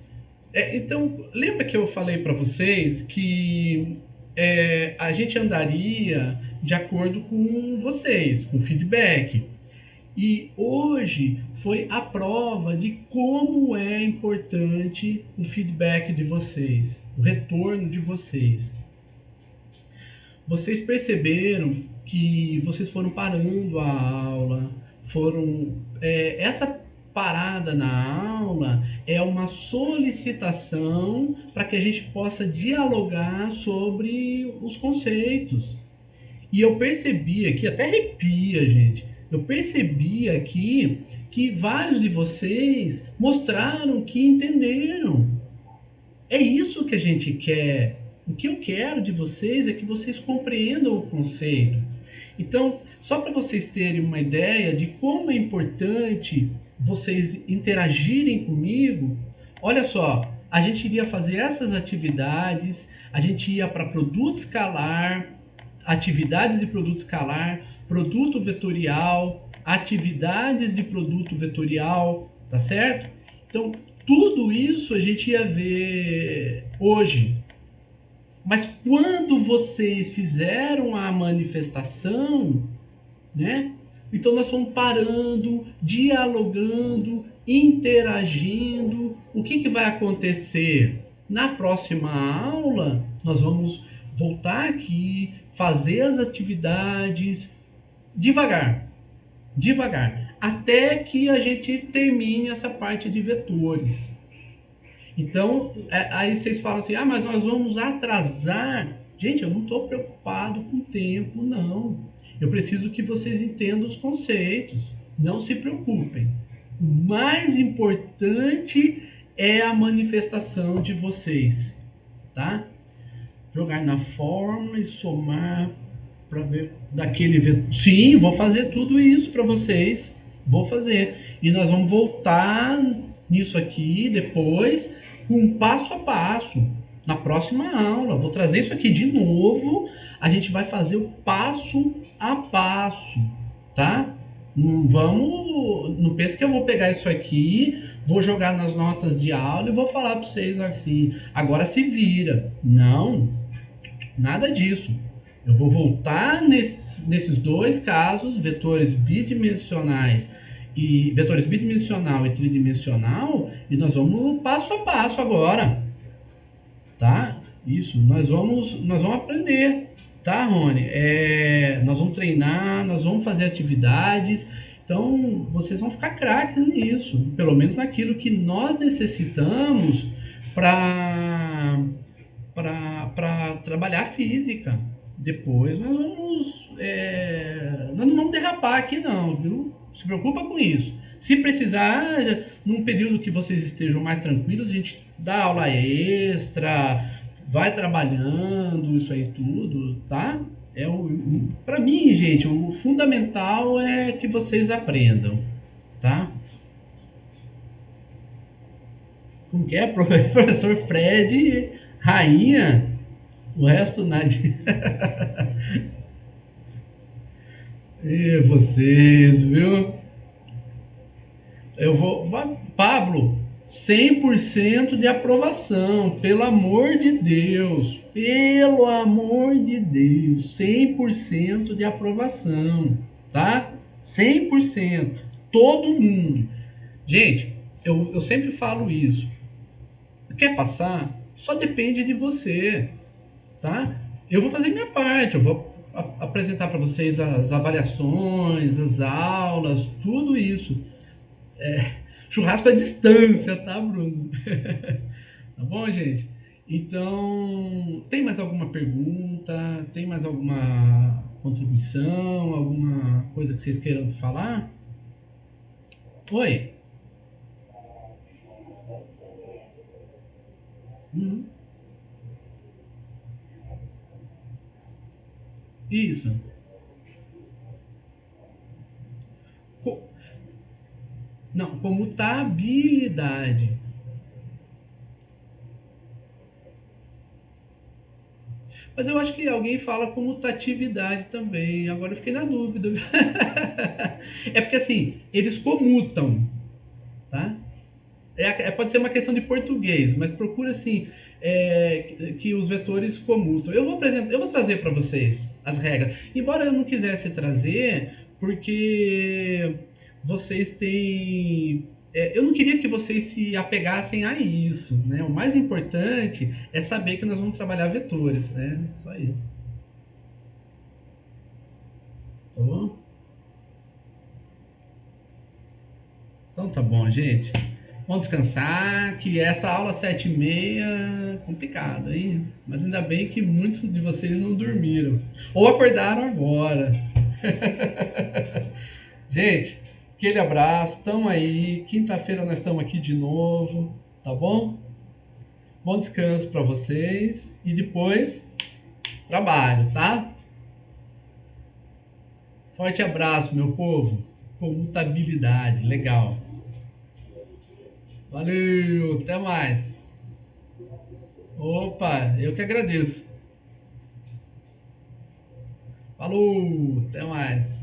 Então, lembra que eu falei para vocês que a gente andaria de acordo com vocês, com feedback. E hoje foi a prova de como é importante o feedback de vocês, o retorno de vocês. Vocês perceberam que vocês foram parando a aula, essa parada na aula é uma solicitação para que a gente possa dialogar sobre os conceitos. E eu percebi aqui, até arrepia, gente. Eu percebi aqui que vários de vocês mostraram que entenderam. É isso que a gente quer. O que eu quero de vocês é que vocês compreendam o conceito. Então, só para vocês terem uma ideia de como é importante vocês interagirem comigo, olha só, a gente iria fazer essas atividades, a gente ia para produto escalar, atividades de produto escalar, produto vetorial, atividades de produto vetorial, tá certo? Então, tudo isso a gente ia ver hoje. Mas quando vocês fizeram a manifestação, né? Então nós fomos parando, dialogando, interagindo. O que vai acontecer? Na próxima aula, nós vamos voltar aqui, fazer as atividades devagar, até que a gente termine essa parte de vetores. Então, aí vocês falam assim, mas nós vamos atrasar. Gente, eu não estou preocupado com o tempo, não. Eu preciso que vocês entendam os conceitos. Não se preocupem. O mais importante é a manifestação de vocês, tá? Jogar na fórmula e somar para ver daquele vetor. Sim, vou fazer tudo isso para vocês. Vou fazer. E nós vamos voltar nisso aqui depois, com passo a passo, na próxima aula. Vou trazer isso aqui de novo. A gente vai fazer o passo a passo, tá? Não vamos. Não pense que eu vou pegar isso aqui, vou jogar nas notas de aula e vou falar para vocês assim, agora se vira. Não, nada disso. Eu vou voltar nesses dois casos, vetores bidimensional e tridimensional, e nós vamos passo a passo agora, tá? Isso, nós vamos aprender, tá, Rony? Nós vamos treinar, nós vamos fazer atividades, então vocês vão ficar craques nisso, pelo menos naquilo que nós necessitamos para para trabalhar a física. Depois nós não vamos derrapar aqui não, viu? Se preocupa com isso. Se precisar, num período que vocês estejam mais tranquilos, a gente dá aula extra, vai trabalhando isso aí tudo, tá? Para mim, gente, o fundamental é que vocês aprendam, tá? Como que é? Professor Fred, rainha, o resto nada. E vocês, viu? Eu vou. Pablo, 100% de aprovação, pelo amor de Deus. Pelo amor de Deus, 100% de aprovação, tá? 100%. Todo mundo. Gente, eu sempre falo isso. Quer passar? Só depende de você, tá? Eu vou fazer minha parte, eu vou apresentar para vocês as avaliações, as aulas, tudo isso. Churrasco à distância, tá, Bruno? Tá bom, gente? Então, tem mais alguma pergunta? Tem mais alguma contribuição? Alguma coisa que vocês queiram falar? Oi? Uhum. Isso. Co- não, comutabilidade. Mas eu acho que alguém fala comutatividade também. Agora eu fiquei na dúvida. É porque assim, eles comutam, tá? Pode ser uma questão de português, mas procura assim que os vetores comutam. Eu vou trazer para vocês as regras. Embora eu não quisesse trazer, porque vocês têm. Eu não queria que vocês se apegassem a isso, né? O mais importante é saber que nós vamos trabalhar vetores, né? Só isso, tá bom? Então tá bom, gente. Vamos descansar, que essa aula 7h30 é complicada, hein? Mas ainda bem que muitos de vocês não dormiram. Ou acordaram agora. Gente, aquele abraço, tamo aí. Quinta-feira nós estamos aqui de novo, tá bom? Bom descanso para vocês e depois trabalho, tá? Forte abraço, meu povo. Comutabilidade, legal. Valeu, até mais. Opa, eu que agradeço. Falou, até mais.